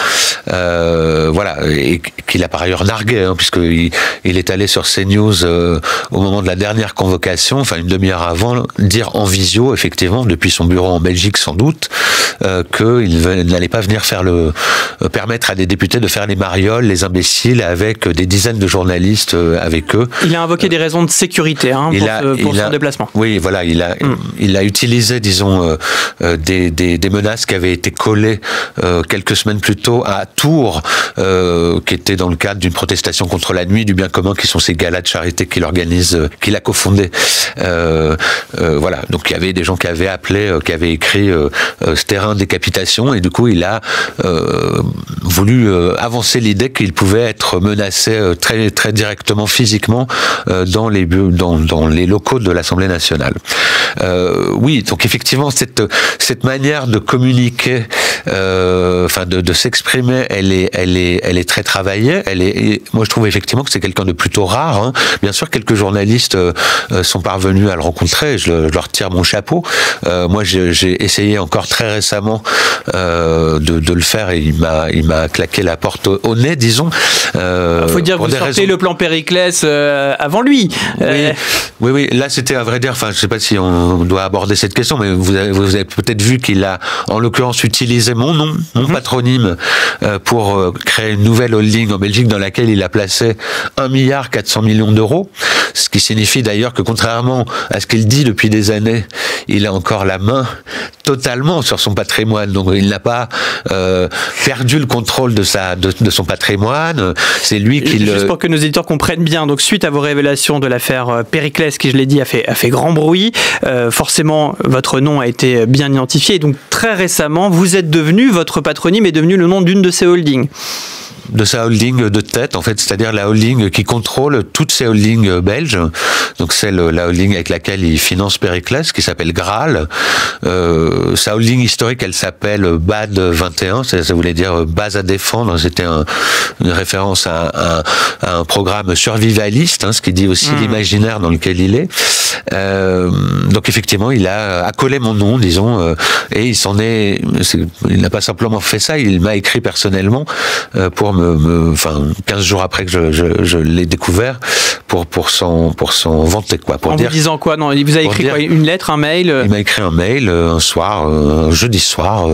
voilà, et qu'il a par ailleurs nargué, hein, puisqu'il est allé sur CNews au moment de la dernière convocation, enfin une demi-heure avant, dire en visio, effectivement, depuis son bureau en Belgique sans doute, qu'il n'allait pas venir permettre à des députés de faire les marioles, les imbéciles, avec des dizaines de journalistes avec eux. Il a invoqué des raisons de sécurité pour son déplacement. Oui, voilà, il a utilisé, disons, des menaces qui avaient été collées quelques semaines plus tôt à Tours, qui était dans le cadre d'une protestation contre la nuit du bien commun, qui sont ces galas de charité qu'il organise, qu'il a cofondé. Voilà, donc il y avait des gens qui avaient appelé, qui avaient écrit Stérin décapitation, et du coup il a voulu avancer l'idée qu'il pouvait être menacé très très directement physiquement dans les locaux de l'Assemblée nationale. Oui, donc effectivement cette manière de communiquer, enfin de s'exprimer, elle est très travaillée. Moi je trouve effectivement que c'est quelqu'un de plutôt rare. Hein. Bien sûr, quelques journalistes sont parvenus à le rencontrer. Je leur tire mon chapeau. Moi, j'ai essayé encore très récemment de le faire et il m'a claqué la porte au nez, disons. Faut dire que vous sortez le plan Périclès avant lui. Oui. Là, c'était à vrai dire. Enfin, je sais pas si on doit aborder cette question, mais vous avez peut-être vu qu'il a, en l'occurrence, utilisé mon nom, mon patronyme, pour créer une nouvelle holding en Belgique dans laquelle il a placé 1,4 milliard d'euros. Ce qui signifie d'ailleurs que, contrairement à ce qu'il dit depuis des années, il a encore la main totalement sur son patrimoine. Donc il n'a pas perdu le contrôle de son patrimoine. C'est lui qui Juste pour que nos éditeurs comprennent bien, donc suite à vos révélations de l'affaire Périclès, qui je l'ai dit a fait grand bruit, forcément votre nom a été bien identifié. Et donc très récemment, votre patronyme est devenu le nom d'une de ces holdings. De sa holding de tête, en fait, c'est-à-dire la holding qui contrôle toutes ces holdings belges. Donc c'est la holding avec laquelle il finance Périclès, qui s'appelle Graal. Sa holding historique, elle s'appelle BAD 21, ça voulait dire base à défendre. C'était une référence à un programme survivaliste, hein, ce qui dit aussi l'imaginaire dans lequel il est. Donc effectivement, il a accolé mon nom, disons, et il n'a pas simplement fait ça, il m'a écrit personnellement pour 15 jours après que je l'ai découvert, pour s'en vanter, quoi. En vous disant quoi? Non, il vous a écrit quoi? Une lettre, un mail? Il m'a écrit un mail un soir, un jeudi soir,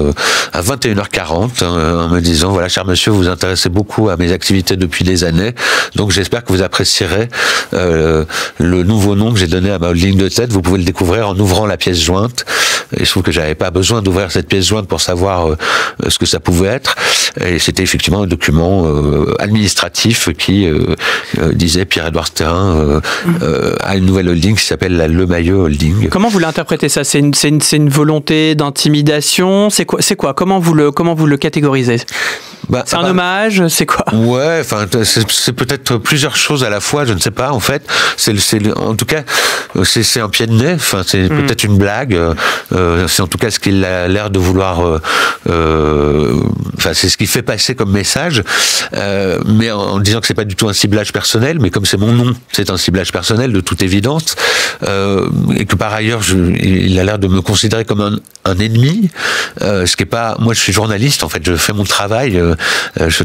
à 21h40, en me disant, voilà, cher monsieur, vous vous intéressez beaucoup à mes activités depuis des années, donc j'espère que vous apprécierez le nouveau nom que j'ai donné à ma holding de tête. Vous pouvez le découvrir en ouvrant la pièce jointe. Et je trouve que j'avais pas besoin d'ouvrir cette pièce jointe pour savoir ce que ça pouvait être. Et c'était effectivement un document administratif qui disait Pierre-Édouard Stérin a une nouvelle holding qui s'appelle la Lemayeux Holding. Comment vous l'interprétez ça? C'est une volonté d'intimidation? C'est quoi? Comment vous le catégorisez? C'est un hommage? C'est quoi? Ouais, enfin, c'est peut-être plusieurs choses à la fois, je ne sais pas, en fait. En tout cas, c'est un pied de nez, enfin, c'est peut-être une blague, c'est en tout cas ce qu'il a l'air de vouloir, enfin, c'est ce qu'il fait passer comme message, mais en disant que c'est pas du tout un ciblage personnel, mais comme c'est mon nom, c'est un ciblage personnel de toute évidence, et que par ailleurs, il a l'air de me considérer comme un ennemi, ce qui est pas, moi je suis journaliste, en fait, je fais mon travail, je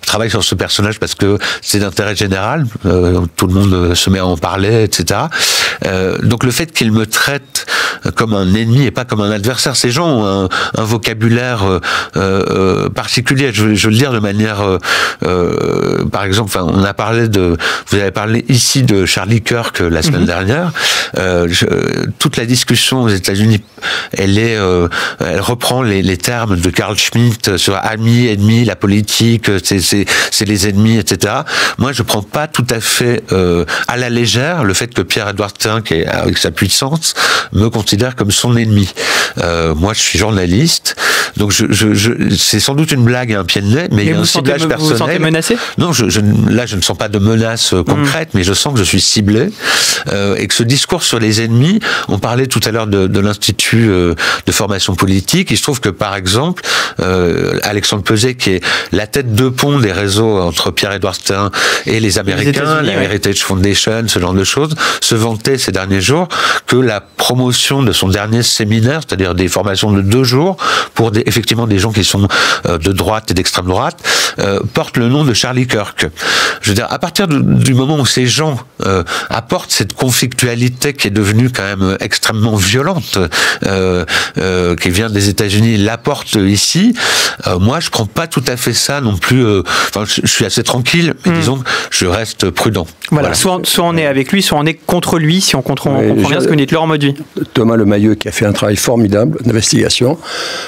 travaille sur ce personnage parce que c'est d'intérêt général, tout le monde se met à en parler, etc. Donc le fait qu'il me traite comme un ennemi et pas comme un adversaire, ces gens ont un vocabulaire particulier, je veux le dire de manière, par exemple, on a parlé vous avez parlé ici de Charlie Kirk la semaine dernière, toute la discussion aux États-Unis, elle reprend les termes de Carl Schmitt sur ami, ennemi, la politique, c'est les ennemis, etc. Moi, je prends pas tout à fait à la légère le fait que Pierre-Édouard Stérin, qui est avec sa puissance, me considère comme son ennemi. Moi, je suis journaliste, donc c'est sans doute une blague et un pied de nez, mais il y a un ciblage personnel. Vous vous sentez menacé? Non, là, je ne sens pas de menace concrète, mais je sens que je suis ciblé et que ce discours sur les ennemis, on parlait tout à l'heure de l'Institut de formation politique. Il se trouve que, par exemple, Alexandre Peset, qui est la tête de pont des réseaux entre Pierre-Édouard Stérin et les Américains, la Heritage Foundation, ce genre de choses, se vantait ces derniers jours que la promotion de son dernier séminaire, c'est-à-dire des formations de 2 jours pour effectivement des gens qui sont de droite et d'extrême droite, porte le nom de Charlie Kirk. Je veux dire, à partir du moment où ces gens apportent cette conflictualité qui est devenue quand même extrêmement violente, qui vient des États-Unis, l'apporte ici, moi je prends pas tout à fait ça non plus, je suis assez tranquille, mais disons que je reste prudent. Voilà. Soit on est avec lui, soit on est contre lui, si on comprend bien ce que vous dites. Laurent Mauduit. Thomas Lemayeux, qui a fait un travail formidable d'investigation,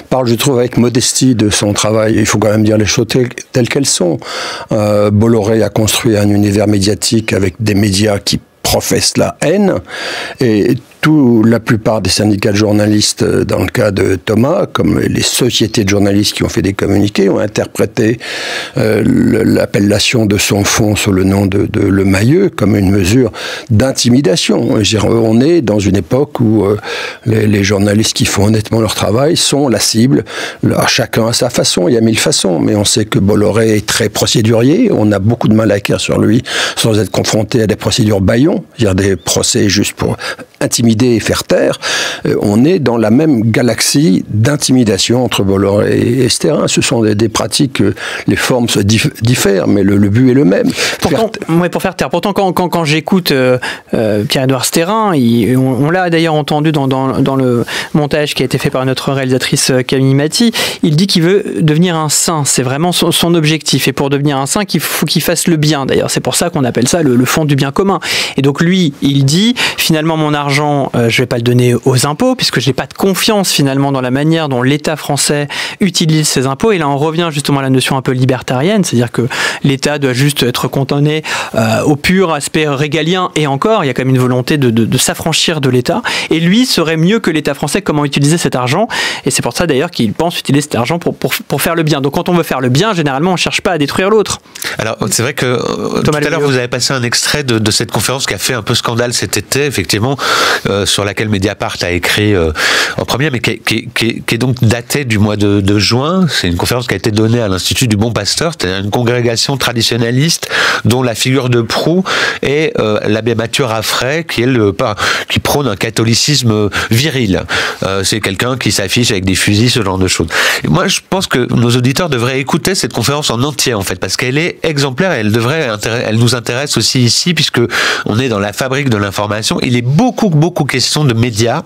parle, je trouve, avec modestie de son travail. Il faut quand même dire les choses telles qu'elles sont. Bolloré a construit un univers médiatique avec des médias qui professent la haine, et la plupart des syndicats de journalistes, dans le cas de Thomas, comme les sociétés de journalistes qui ont fait des communiqués, ont interprété l'appellation de son fonds sous le nom de Lemayeux comme une mesure d'intimidation. On est dans une époque où les journalistes qui font honnêtement leur travail sont la cible. Alors, chacun à sa façon, il y a 1000 façons, mais on sait que Bolloré est très procédurier, on a beaucoup de mal à écrire sur lui sans être confronté à des procédures bâillons, c'est-à-dire des procès juste pour intimider et faire taire. On est dans la même galaxie d'intimidation entre Bolloré et Stérin. Ce sont des pratiques, les formes se diffèrent, mais le but est le même. Pour faire taire. Pourtant, quand j'écoute Pierre-Édouard Stérin, on l'a d'ailleurs entendu dans le montage qui a été fait par notre réalisatrice Camille Maty, il dit qu'il veut devenir un saint. C'est vraiment son objectif. Et pour devenir un saint, il faut qu'il fasse le bien. D'ailleurs, c'est pour ça qu'on appelle ça le fond du bien commun. Et donc lui, il dit, finalement, mon argent, je ne vais pas le donner aux impôts, puisque je n'ai pas de confiance finalement dans la manière dont l'État français utilise ses impôts. Et là, on revient justement à la notion un peu libertarienne, c'est-à-dire que l'État doit juste être cantonné au pur aspect régalien, et encore, il y a quand même une volonté de s'affranchir de l'État. Et lui serait mieux que l'État français comment utiliser cet argent. Et c'est pour ça d'ailleurs qu'il pense utiliser cet argent pour faire le bien. Donc quand on veut faire le bien, généralement, on ne cherche pas à détruire l'autre. Alors, c'est vrai que tout à l'heure, vous avez passé un extrait de cette conférence qui a fait un peu scandale cet été, effectivement, sur laquelle Mediapart a écrit en premier, mais qui est donc datée du mois de juin. C'est une conférence qui a été donnée à l'Institut du Bon Pasteur, c'est-à-dire une congrégation traditionnaliste dont la figure de proue est l'abbé Mathieu Raffray, qui prône un catholicisme viril. C'est quelqu'un qui s'affiche avec des fusils, ce genre de choses. Et moi, je pense que nos auditeurs devraient écouter cette conférence en entier, en fait, parce qu'elle est exemplaire et elle nous intéresse aussi ici, puisque on est dans la fabrique de l'information. Il est beaucoup question de médias,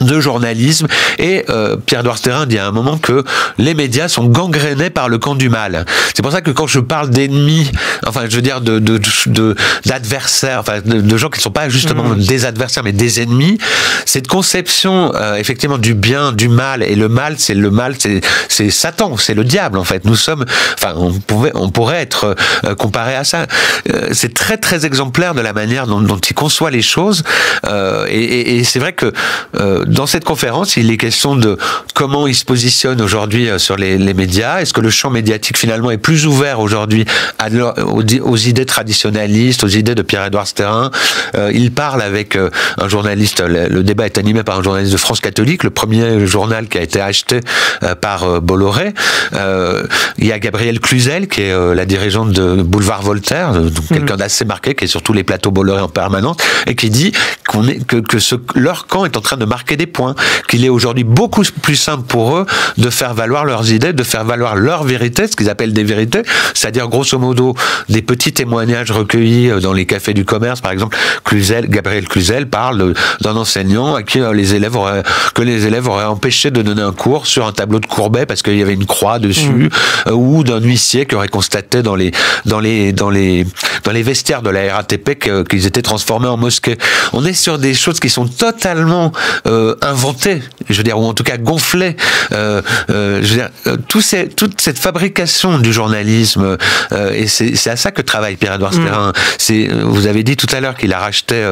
de journalisme, et Pierre-Édouard Stérin dit à un moment que les médias sont gangrénés par le camp du mal. C'est pour ça que quand je parle d'ennemis, enfin je veux dire d'adversaires, enfin de gens qui ne sont pas justement des adversaires mais des ennemis, cette conception effectivement du bien, du mal, et le mal c'est Satan, c'est le diable en fait. Nous sommes, enfin on pourrait être comparé à ça. C'est très exemplaire de la manière dont il conçoit les choses, et c'est vrai que dans cette conférence, il est question de comment il se positionne aujourd'hui sur les médias. Est-ce que le champ médiatique finalement est plus ouvert aujourd'hui aux idées traditionnalistes, aux idées de Pierre-Édouard Stérin? Il parle avec un journaliste, le débat est animé par un journaliste de France Catholique, le premier journal qui a été acheté par Bolloré. Il y a Gabrielle Cluzel, qui est la dirigeante de Boulevard Voltaire, donc quelqu'un d'assez marqué, qui est sur tous les plateaux Bolloré en permanence, et qui dit leur camp est en train de marquer des points, qu'il est aujourd'hui beaucoup plus simple pour eux de faire valoir leurs idées, de faire valoir leur vérité, ce qu'ils appellent des vérités, c'est-à-dire grosso modo des petits témoignages recueillis dans les cafés du commerce. Par exemple, Gabrielle Cluzel parle d'un enseignant à qui les élèves auraient empêché de donner un cours sur un tableau de Courbet parce qu'il y avait une croix dessus, ou d'un huissier qui aurait constaté dans les vestiaires de la RATP qu'ils étaient transformés en mosquée. On est sur des choses qui sont totalement inventées, je veux dire, ou en tout cas gonflées. Je veux dire, toute cette fabrication du journalisme, et c'est à ça que travaille Pierre-Édouard Stérin. Vous avez dit tout à l'heure qu'il a racheté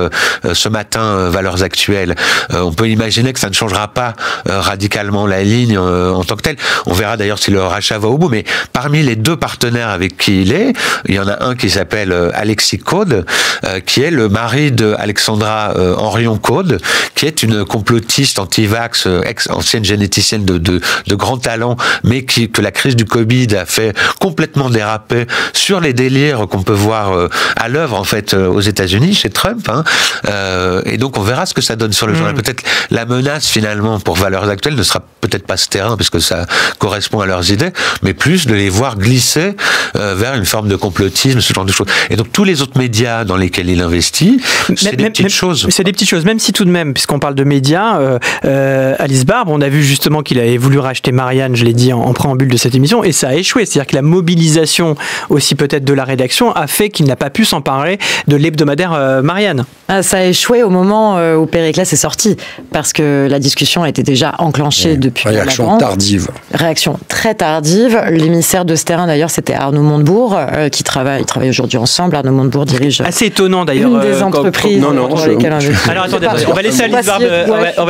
ce matin Valeurs Actuelles. On peut imaginer que ça ne changera pas radicalement la ligne en tant que telle. On verra d'ailleurs si le rachat va au bout, mais parmi les deux partenaires avec qui il y en a un qui s'appelle Alexis Caude, qui est le mari de Alexandra Henrion Caude, qui est une complotiste anti-vax, ancienne généticienne de grand talent, mais que la crise du Covid a fait complètement déraper sur les délires qu'on peut voir à l'œuvre en fait aux États-Unis chez Trump. Et donc on verra ce que ça donne sur le journal. Peut-être la menace finalement pour Valeurs Actuelles ne sera peut-être pas ce terrain parce que ça correspond à leurs idées, mais plus de les voir glisser vers une forme de complotisme, ce genre de choses. Et donc tous les autres médias dans lesquels il investit, c'est des petites choses. C'est des petites choses, même si tout de même, puisqu'on parle de médias, Alice Barbe, on a vu justement qu'il avait voulu racheter Marianne, je l'ai dit en préambule de cette émission, et ça a échoué. C'est-à-dire que la mobilisation aussi peut-être de la rédaction a fait qu'il n'a pas pu s'emparer de l'hebdomadaire Marianne. Ça a échoué au moment où Périclès est sorti, parce que la discussion a été déjà enclenchée depuis Réaction tardive. Réaction très tardive. L'émissaire de Stérin, d'ailleurs, c'était Arnaud Montebourg, qui travaille aujourd'hui ensemble. Arnaud Montebourg dirige... Assez étonnant, d'ailleurs. Une des entreprises dans lesquelles... Alors, attendez, on va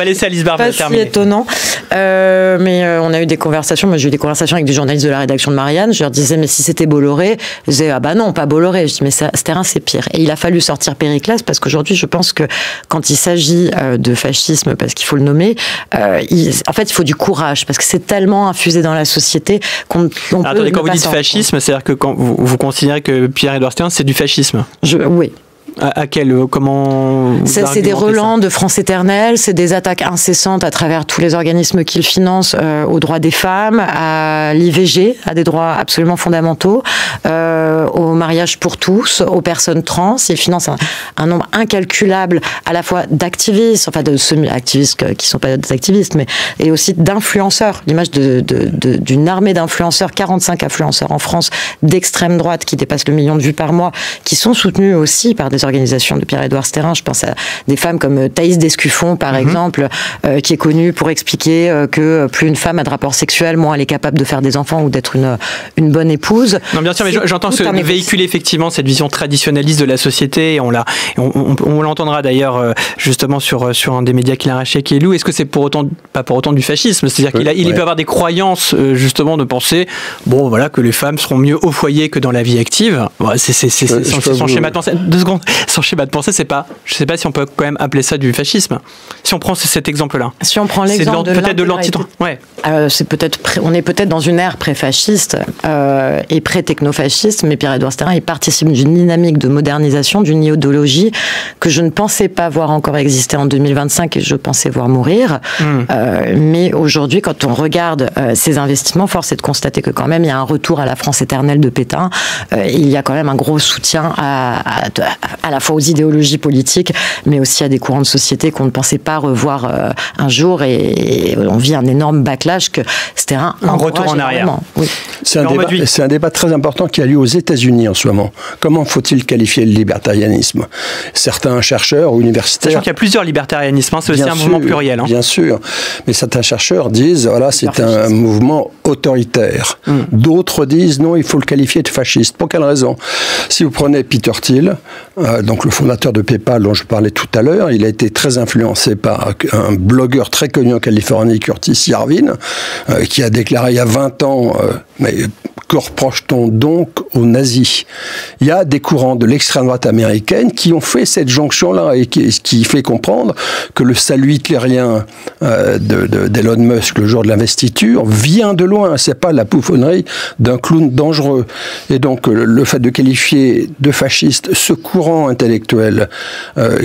laisser Alice Barbe terminer. C'est étonnant. Mais on a eu des conversations. Moi, j'ai eu des conversations avec des journalistes de la rédaction de Marianne. Je leur disais, mais si c'était Bolloré, ils disaient, ah bah non, pas Bolloré. Je dis, mais Stérin, c'est pire. Et il a fallu sortir Périclès parce qu'aujourd'hui, je pense que quand il s'agit de fascisme, parce qu'il faut le nommer, en fait, il faut du courage parce que c'est tellement infusé dans la société qu'on peut. Attendez, quand vous dites fascisme, c'est-à-dire que quand vous considérez que Pierre-Édouard Stérin, c'est du fascisme? Oui. À comment c'est des relents de France Éternelle, c'est des attaques incessantes à travers tous les organismes qu'il finance aux droits des femmes, à l'IVG, à des droits absolument fondamentaux, au mariage pour tous, aux personnes trans. Il finance un nombre incalculable à la fois d'activistes, enfin de semi-activistes qui ne sont pas des activistes, mais et aussi d'influenceurs. L'image d'une armée d'influenceurs, 45 influenceurs en France d'extrême droite qui dépassent le 1 million de vues par mois, qui sont soutenus aussi par des organisations de Pierre-Édouard Stérin. Je pense à des femmes comme Thaïs Descuffon, par exemple, qui est connue pour expliquer que plus une femme a de rapports sexuels, moins elle est capable de faire des enfants ou d'être une bonne épouse. Non, bien sûr, mais j'entends véhiculer effectivement cette vision traditionnaliste de la société. Et on l'entendra d'ailleurs justement sur un des médias qu'il a racheté, qui est Lou. Est-ce que c'est pas pour autant du fascisme? C'est-à-dire qu'il peut avoir des croyances justement de penser, bon voilà, que les femmes seront mieux au foyer que dans la vie active. C'est son schéma de pensée. 2 secondes. son schéma de pensée, c'est pas, je sais pas si on peut quand même appeler ça du fascisme. Si on prend cet exemple-là. Si on prend l'exemple peut-être de l'anti-droit. Ouais. C'est peut-être, on est peut-être dans une ère pré-fasciste et pré-technofasciste, mais Pierre-Édouard Stérin, il participe d'une dynamique de modernisation, d'une idéologie que je ne pensais pas voir encore exister en 2025 et je pensais voir mourir. Mais aujourd'hui, quand on regarde ces investissements, force est de constater que quand même il y a un retour à la France éternelle de Pétain. Il y a quand même un gros soutien à la fois aux idéologies politiques, mais aussi à des courants de société qu'on ne pensait pas revoir un jour, et on vit un énorme backlash que Stérin un retour en arrière. Oui. C'est un débat très important qui a lieu aux États-Unis en ce moment. Comment faut-il qualifier le libertarianisme? Certains chercheurs ou universitaires... Sachant qu'il y a plusieurs libertarianismes, c'est aussi un mouvement pluriel. Bien sûr, mais certains chercheurs disent, voilà, c'est un mouvement autoritaire. D'autres disent, non, il faut le qualifier de fasciste. Pour quelle raison? Si vous prenez Peter Thiel, donc le fondateur de PayPal dont je parlais tout à l'heure, il a été très influencé par un blogueur très connu en Californie, Curtis Yarvin, qui a déclaré il y a 20 ans, mais que reproche-t-on donc aux nazis? Il y a des courants de l'extrême droite américaine qui ont fait cette jonction-là et qui fait comprendre que le salut hitlérien d'Elon Musk le jour de l'investiture vient de loin. C'est pas la pouffonnerie d'un clown dangereux. Et donc le fait de qualifier de fasciste ce courant intellectuel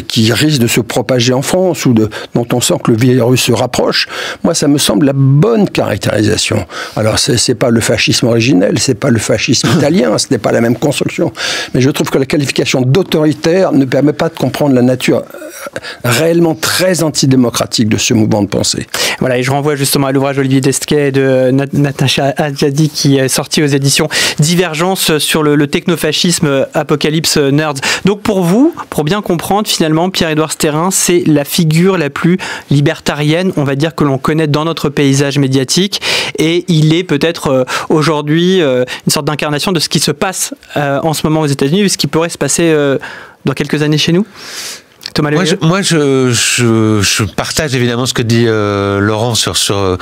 qui risque de se propager en France ou dont on sent que le virus se rapproche, moi ça me semble la bonne caractérisation. Alors c'est pas le fascisme originel, c'est pas le fascisme italien, ce n'est pas la même construction. Mais je trouve que la qualification d'autoritaire ne permet pas de comprendre la nature réellement très antidémocratique de ce mouvement de pensée. Voilà, et je renvoie justement à l'ouvrage Olivier Desquet de Natacha Adjadi qui est sorti aux éditions Divergence sur le technofascisme Apocalypse Nerds. Donc pour vous, pour bien comprendre, finalement, Pierre-Édouard Stérin, c'est la figure la plus libertarienne, on va dire, que l'on connaît dans notre paysage médiatique, et il est peut-être aujourd'hui une sorte d'incarnation de ce qui se passe en ce moment aux États-Unis, et ce qui pourrait se passer dans quelques années chez nous. Thomas Leveilleux. Moi, je partage évidemment ce que dit Laurent sur son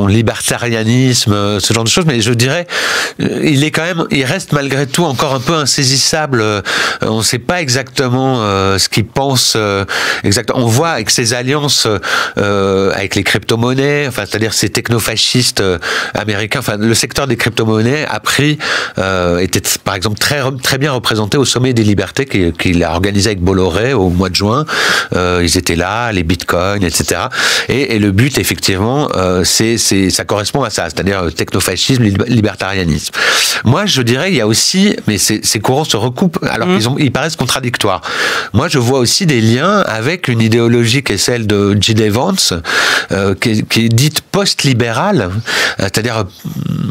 libertarianisme, ce genre de choses, mais je dirais, il reste malgré tout encore un peu insaisissable. On ne sait pas exactement ce qu'il pense exactement. On voit avec ses alliances avec les crypto-monnaies, enfin, c'est-à-dire ces technofascistes américains. Enfin, le secteur des crypto-monnaies était par exemple très bien représenté au sommet des libertés qu'il a organisé avec Bolloré au mois de juin. Ils étaient là, les bitcoins, etc. Et le but, effectivement, ça correspond à ça, c'est-à-dire technofascisme, libertarianisme. Moi, je dirais, il y a aussi, mais ces courants se recoupent, alors qu'ils paraissent contradictoires. Moi, je vois aussi des liens avec une idéologie qui est celle de J.D. Vance, qui est dite post-libérale, c'est-à-dire,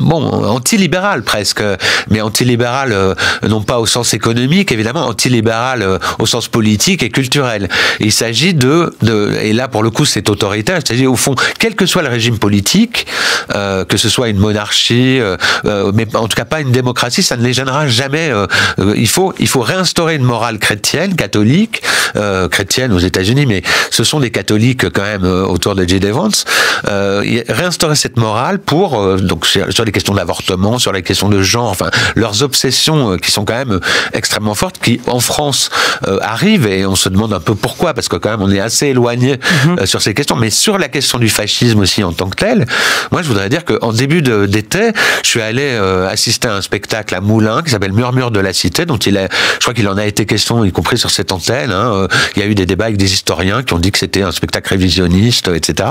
anti-libérale presque, mais anti-libérale non pas au sens économique, évidemment, anti-libérale au sens politique et culturel. Il s'agit et là pour le coup c'est autoritaire, c'est-à-dire au fond, quel que soit le régime politique, que ce soit une monarchie, mais en tout cas pas une démocratie, ça ne les gênera jamais. Il faut réinstaurer une morale chrétienne, catholique, chrétienne aux États-Unis, mais ce sont des catholiques quand même autour de J.D. Vance. Réinstaurer cette morale pour donc sur les questions d'avortement, sur les questions de genre, enfin leurs obsessions qui sont quand même extrêmement fortes, qui en France arrive, et on se demande un peu pourquoi, parce que quand même on est assez éloigné sur ces questions, mais sur la question du fascisme aussi en tant que tel, moi je voudrais dire qu'en début d'été, je suis allé assister à un spectacle à Moulins qui s'appelle Murmure de la Cité, dont je crois qu'il en a été question, y compris sur cette antenne, il y a eu des débats avec des historiens qui ont dit que c'était un spectacle révisionniste, etc.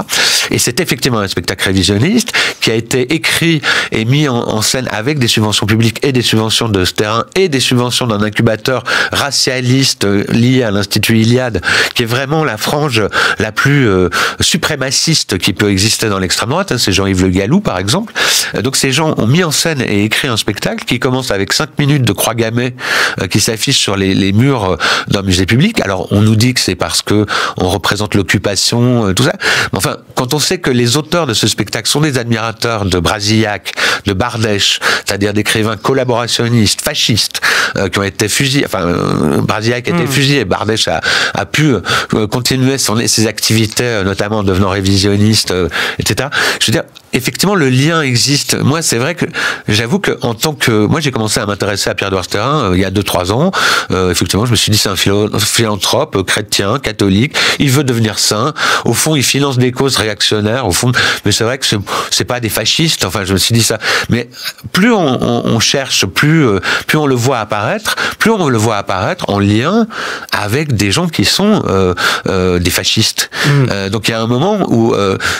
Et c'est effectivement un spectacle révisionniste qui a été écrit et mis en scène avec des subventions publiques et des subventions de Stérin et des subventions d'un incubateur racialiste lié à l'Institut Iliade, qui est vraiment la frange la plus suprémaciste qui peut exister dans l'extrême droite. C'est Jean-Yves Le Gallou, par exemple. Donc ces gens ont mis en scène et écrit un spectacle qui commence avec 5 minutes de croix gammée qui s'affiche sur les murs d'un musée public. Alors on nous dit que c'est parce que on représente l'occupation, tout ça. Mais enfin, quand on sait que les auteurs de ce spectacle sont des admirateurs de Brasillac, de Bardèche, c'est-à-dire d'écrivains collaborationnistes, fascistes, qui ont été fusillés. Enfin, Brasillac a été fusillé, Bardèche a pu continuer ses activités, notamment en devenant révisionniste, etc. Je veux dire, effectivement, le lien existe. Moi, c'est vrai que j'avoue que moi, j'ai commencé à m'intéresser à Pierre-Édouard Stérin il y a 2-3 ans. Effectivement, je me suis dit, c'est un philanthrope, chrétien, catholique. Il veut devenir saint. Au fond, il finance des causes réactionnaires. Au fond, mais c'est vrai que c'est pas des fascistes. Enfin, je me suis dit ça. Mais plus on cherche, plus on le voit apparaître, en lien avec des gens qui sont des fascistes. Donc il y a un moment où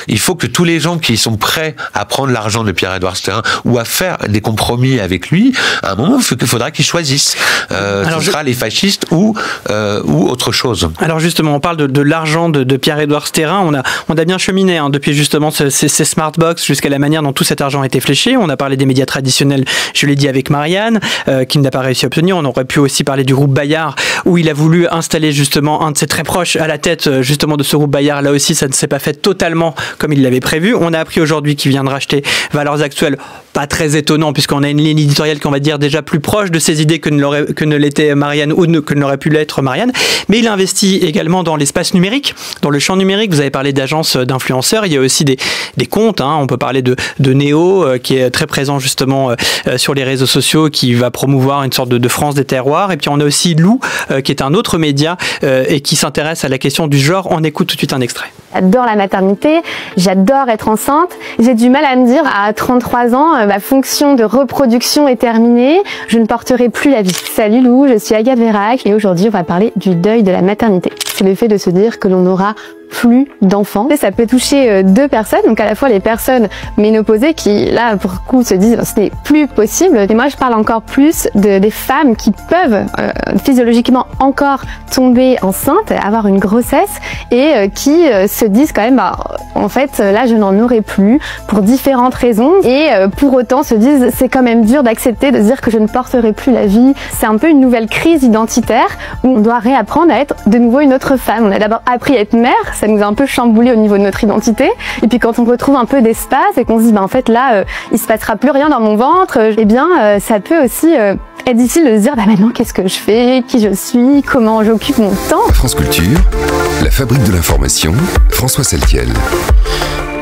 il faut que tous les gens qui sont prêts à prendre l'argent de Pierre-Édouard Stérin ou à faire des compromis avec lui, à un moment il faudra qu'ils choisissent. Ce sera les fascistes ou autre chose. Alors justement, on parle de l'argent de Pierre-Édouard Stérin. On a bien cheminé depuis justement ces smartbox jusqu'à la manière dont tout cet argent a été fléché. On a parlé des médias traditionnels, je l'ai dit avec Marianne, qui n'a pas réussi à obtenir. On aurait pu aussi parler du groupe Bayard, où il a voulu installer justement un de ses très proches à la tête justement de ce groupe Bayard. Là aussi, ça ne s'est pas fait totalement comme il l'avait prévu. On a appris aujourd'hui qu'il vient de racheter Valeurs Actuelles. Pas très étonnant, puisqu'on a une ligne éditoriale qu'on va dire déjà plus proche de ses idées que ne l'était Marianne ou que ne l'aurait pu l'être Marianne. Mais il investit également dans l'espace numérique, dans le champ numérique. Vous avez parlé d'agences d'influenceurs. Il y a aussi des comptes. On peut parler de Néo, qui est très présent justement sur les réseaux sociaux, qui va promouvoir une sorte de France des terroirs. Et puis on a aussi Lou, qui est un autre média et qui s'intéresse à la question du genre. On écoute tout de suite un extrait. J'adore la maternité, j'adore être enceinte. J'ai du mal à me dire à 33 ans, ma fonction de reproduction est terminée, je ne porterai plus la vie. Salut Lou, je suis Agathe Vérac et aujourd'hui on va parler du deuil de la maternité. C'est le fait de se dire que l'on n'aura plus d'enfants. Et ça peut toucher deux personnes, donc à la fois les personnes ménopausées qui, là, pour le coup, se disent ce n'est plus possible. Et moi, je parle encore plus des femmes qui peuvent physiologiquement encore tomber enceintes, avoir une grossesse et qui se disent quand même, en fait, là, je n'en aurai plus pour différentes raisons. Et pour autant, se disent c'est quand même dur d'accepter de dire que je ne porterai plus la vie. C'est un peu une nouvelle crise identitaire où on doit réapprendre à être de nouveau une autre femme. On a d'abord appris à être mère, ça nous a un peu chamboulé au niveau de notre identité. Et puis quand on retrouve un peu d'espace et qu'on se dit, en fait là, il se passera plus rien dans mon ventre, eh bien ça peut aussi être difficile de se dire, maintenant qu'est-ce que je fais, qui je suis, comment j'occupe mon temps. France Culture, la fabrique de l'information, François Saltiel.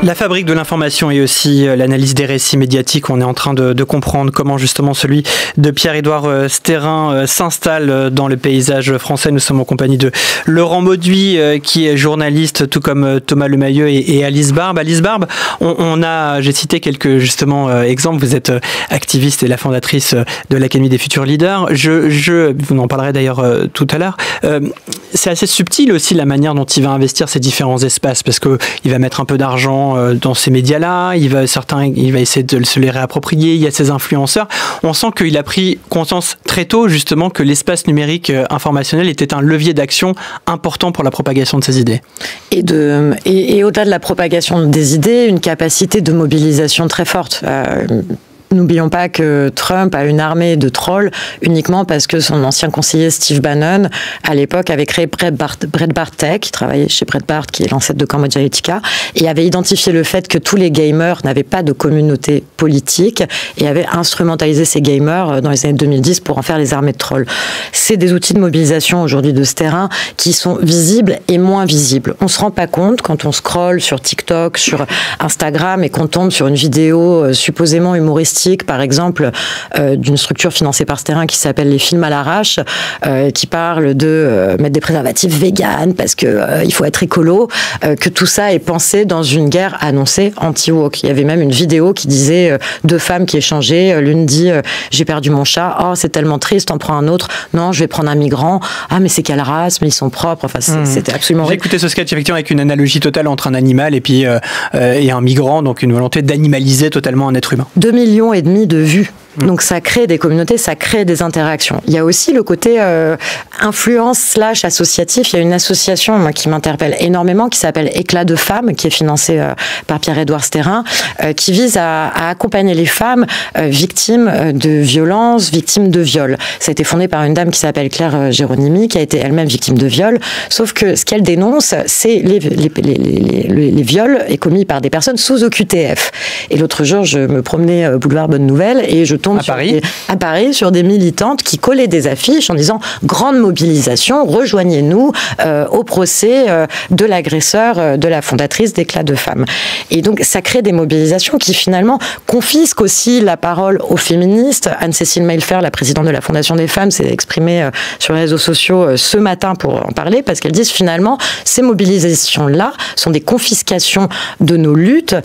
La fabrique de l'information et aussi l'analyse des récits médiatiques. On est en train de comprendre comment justement celui de Pierre-Édouard Stérin s'installe dans le paysage français. Nous sommes en compagnie de Laurent Mauduit, qui est journaliste, tout comme Thomas Lemayeux et Alice Barbe. Alice Barbe, j'ai cité quelques justement exemples. Vous êtes activiste et la fondatrice de l'Académie des futurs leaders. Vous en parlerez d'ailleurs tout à l'heure. C'est assez subtil aussi la manière dont il va investir ces différents espaces, parce que il va mettre un peu d'argent dans ces médias-là, il va essayer de se les réapproprier, il y a ces influenceurs. On sent qu'il a pris conscience très tôt justement que l'espace numérique informationnel était un levier d'action important pour la propagation de ses idées. Et au-delà de la propagation des idées, une capacité de mobilisation très forte. N'oublions pas que Trump a une armée de trolls uniquement parce que son ancien conseiller Steve Bannon, à l'époque, avait créé Breitbart Tech, qui travaillait chez Breitbart, qui est l'ancêtre de Cambridge Analytica, et avait identifié le fait que tous les gamers n'avaient pas de communauté politique et avait instrumentalisé ces gamers dans les années 2010 pour en faire les armées de trolls. C'est des outils de mobilisation aujourd'hui de ce terrain qui sont visibles et moins visibles. On se rend pas compte quand on scrolle sur TikTok, sur Instagram et qu'on tombe sur une vidéo supposément humoristique, par exemple, d'une structure financée par Stérin qui s'appelle Les Films à l'arrache, qui parle de mettre des préservatifs véganes parce que il faut être écolo, que tout ça est pensé dans une guerre annoncée anti-woke. Il y avait même une vidéo qui disait deux femmes qui échangeaient, l'une dit j'ai perdu mon chat, oh c'est tellement triste, t'en prends un autre, non je vais prendre un migrant, ah mais c'est quelle race, mais ils sont propres, enfin c'était absolument... J'ai écouté ce sketch effectivement avec une analogie totale entre un animal et un migrant, donc une volonté d'animaliser totalement un être humain. 2,5 millions de vues. Donc ça crée des communautés, ça crée des interactions. Il y a aussi le côté influence / associatif. Il y a une association qui m'interpelle énormément qui s'appelle Éclat de femmes, qui est financée par Pierre-Édouard Stérin, qui vise à accompagner les femmes victimes de violences, victimes de viols. Ça a été fondé par une dame qui s'appelle Claire Géronimi, qui a été elle-même victime de viol. Sauf que ce qu'elle dénonce, c'est les viols commis par des personnes sous OQTF. Et l'autre jour, je me promenais boulevard Bonne Nouvelle et je tombe à Paris sur des militantes qui collaient des affiches en disant « Grande mobilisation, rejoignez-nous au procès de l'agresseur de la fondatrice d'Éclat de Femmes ». Et donc, ça crée des mobilisations qui, finalement, confisquent aussi la parole aux féministes. Anne-Cécile Maillefer, la présidente de la Fondation des femmes, s'est exprimée sur les réseaux sociaux ce matin pour en parler, parce qu'elles disent, finalement, ces mobilisations-là sont des confiscations de nos luttes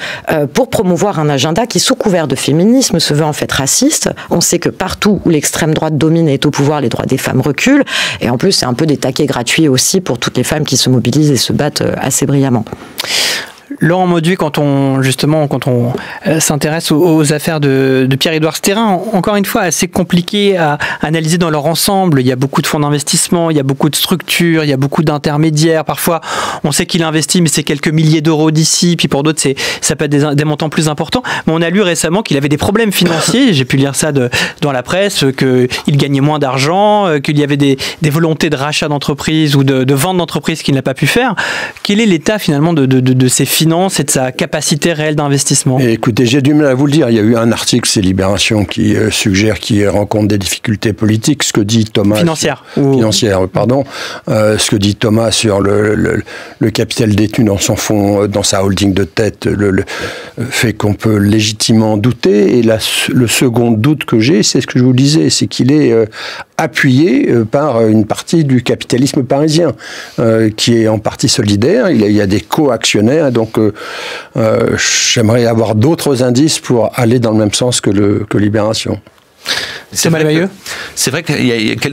pour promouvoir un agenda qui, sous couvert de féminisme, se veut en fait raciste. On sait que partout où l'extrême droite domine et est au pouvoir, les droits des femmes reculent. Et en plus, c'est un peu des taquets gratuits aussi pour toutes les femmes qui se mobilisent et se battent assez brillamment. Laurent Mauduit, quand on s'intéresse aux affaires de Pierre-Édouard Stérin, encore une fois, assez compliqué à analyser dans leur ensemble. Il y a beaucoup de fonds d'investissement, il y a beaucoup de structures, il y a beaucoup d'intermédiaires. Parfois, on sait qu'il investit, mais c'est quelques milliers d'euros d'ici. Puis pour d'autres, ça peut être des montants plus importants. Mais on a lu récemment qu'il avait des problèmes financiers. J'ai pu lire ça dans la presse, qu'il gagnait moins d'argent, qu'il y avait des volontés de rachat d'entreprises ou de vente d'entreprises qu'il n'a pas pu faire. Quel est l'état finalement de ces finances et de sa capacité réelle d'investissement? Écoutez, j'ai du mal à vous le dire. Il y a eu un article, c'est Libération, qui suggère qu'il rencontre des difficultés politiques. Ce que dit Thomas... Financières, pardon. Ce que dit Thomas sur le capital détenu dans son fonds, dans sa holding de tête, fait qu'on peut légitimement douter. Et le second doute que j'ai, c'est ce que je vous disais, c'est qu'il est appuyé par une partie du capitalisme parisien, qui est en partie solidaire. Il y a des co-actionnaires, donc j'aimerais avoir d'autres indices pour aller dans le même sens que Libération. C'est vrai que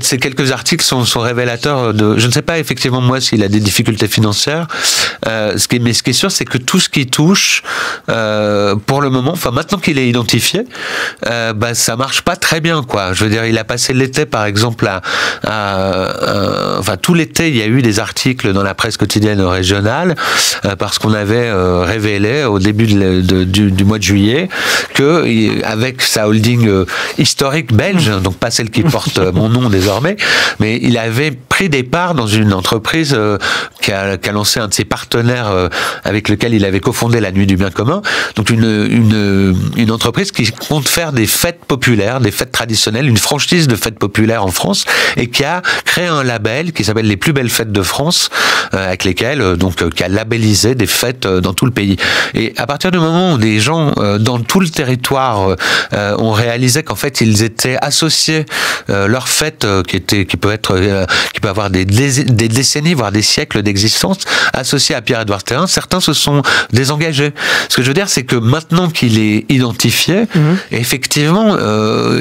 ces quelques articles sont révélateurs de... Je ne sais pas effectivement moi s'il a des difficultés financières, mais ce qui est sûr, c'est que tout ce qui touche, pour le moment, enfin maintenant qu'il est identifié, ça marche pas très bien, quoi. Je veux dire, il a passé l'été, par exemple, tout l'été, il y a eu des articles dans la presse quotidienne régionale, parce qu'on avait révélé au début du mois de juillet que, avec sa holding historique belge, donc pas celle qui porte mon nom désormais, mais il avait pris des parts dans une entreprise qu'a lancé un de ses partenaires avec lequel il avait cofondé la Nuit du Bien Commun, donc une entreprise qui compte faire des fêtes populaires, des fêtes traditionnelles, une franchise de fêtes populaires en France, et qui a créé un label qui s'appelle Les Plus Belles Fêtes de France, avec lesquelles qui a labellisé des fêtes dans tout le pays. Et à partir du moment où des gens dans tout le territoire ont réalisé qu'en fait ils étaient associer leur fête qui peut avoir des décennies voire des siècles d'existence associée à Pierre-Édouard Stérin, certains se sont désengagés. Ce que je veux dire, c'est que maintenant qu'il est identifié, effectivement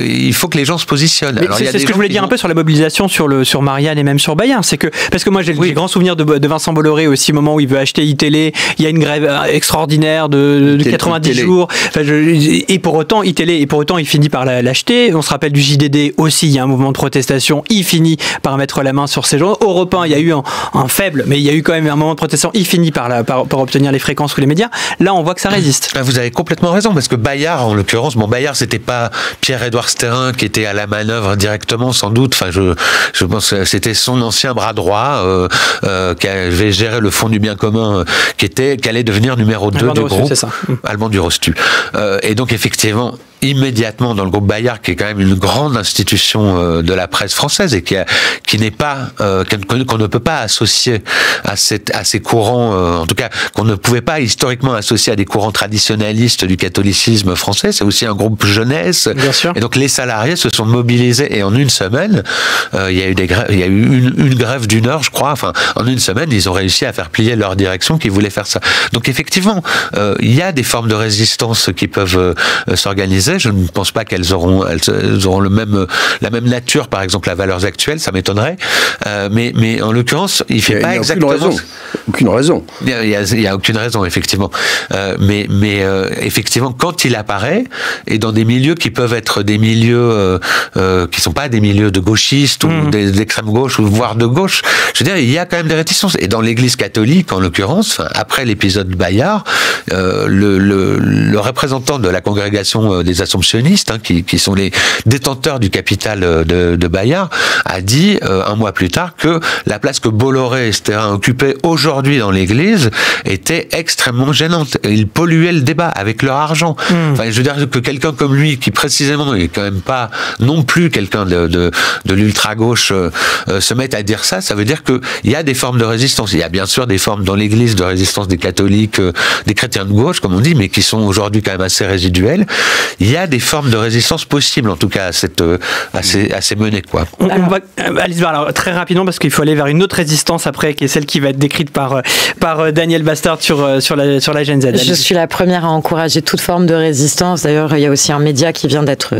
il faut que les gens se positionnent. C'est ce que je voulais dire un peu sur la mobilisation sur Marianne et même sur Bayard, c'est que parce que moi j'ai le grand souvenir de Vincent Bolloré aussi, au moment où il veut acheter iTélé, il y a une grève extraordinaire de 90 jours, et pour autant il finit par l'acheter. On se rappelle du JDD aussi, il y a un mouvement de protestation, il finit par mettre la main sur ces gens. Europe 1, il y a eu un faible, mais il y a eu quand même un moment de protestation, il finit par obtenir les fréquences ou les médias. Là, on voit que ça résiste. Vous avez complètement raison, parce que Bayard, en l'occurrence, Bayard, c'était pas Pierre-Édouard Stérin qui était à la manœuvre directement, sans doute. Enfin, je pense que c'était son ancien bras droit qui avait géré le fonds du bien commun, qui allait devenir numéro 2 du groupe, Alban Durostu. Et donc, effectivement, immédiatement dans le groupe Bayard, qui est quand même une grande institution de la presse française et qui n'est pas qu'on ne peut pas associer à ces courants, en tout cas qu'on ne pouvait pas historiquement associer à des courants traditionnalistes du catholicisme français. C'est aussi un groupe jeunesse. Bien sûr. Et donc les salariés se sont mobilisés, et en une semaine, il y a eu une grève d'une heure, je crois. Enfin, en une semaine, ils ont réussi à faire plier leur direction qui voulait faire ça. Donc effectivement, il y a des formes de résistance qui peuvent s'organiser. Je ne pense pas qu'elles auront la même nature, par exemple, à Valeurs Actuelles, ça m'étonnerait. Mais en l'occurrence, il fait pas exactement... Aucune raison. Il y a aucune raison, effectivement. Mais effectivement, quand il apparaît, et dans des milieux qui peuvent être des milieux qui sont pas des milieux de gauchistes ou d'extrême gauche, ou voire de gauche, je veux dire, il y a quand même des réticences. Et dans l'Église catholique, en l'occurrence, après l'épisode Bayard, le représentant de la congrégation des Assomptionnistes, qui sont les détenteurs du capital de Bayard, a dit un mois plus tard que la place que Bolloré et Stérin occupaient aujourd'hui aujourd'hui dans l'Église étaient extrêmement gênantes. Ils polluaient le débat avec leur argent. Enfin, je veux dire que quelqu'un comme lui, qui précisément n'est quand même pas non plus quelqu'un de l'ultra-gauche, se mette à dire ça, ça veut dire qu'il y a des formes de résistance. Il y a bien sûr des formes dans l'Église de résistance des catholiques, des chrétiens de gauche, comme on dit, mais qui sont aujourd'hui quand même assez résiduelles. Il y a des formes de résistance possibles, en tout cas, à ces menées, quoi. On va, Alice Barr, alors, très rapidement, parce qu'il faut aller vers une autre résistance après, qui est celle qui va être décrite par Daniel Bastard sur la Gen Z. Je suis la première à encourager toute forme de résistance. D'ailleurs, il y a aussi un média qui vient de naître,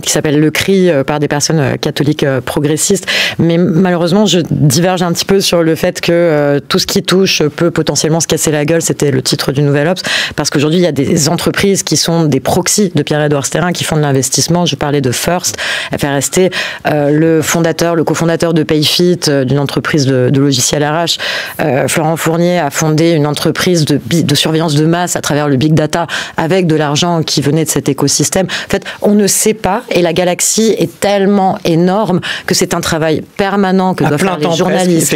qui s'appelle Le Cri, par des personnes catholiques progressistes. Mais malheureusement, je diverge un petit peu sur le fait que tout ce qui touche peut potentiellement se casser la gueule. C'était le titre du Nouvel Obs. Parce qu'aujourd'hui, il y a des entreprises qui sont des proxys de Pierre-Édouard Stérin qui font de l'investissement. Je parlais de First, FRST, le cofondateur de Payfit, d'une entreprise de logiciels RH. Florent Fournier a fondé une entreprise de surveillance de masse à travers le big data avec de l'argent qui venait de cet écosystème. En fait, on ne sait pas, et la galaxie est tellement énorme que c'est un travail permanent que doivent faire les journalistes,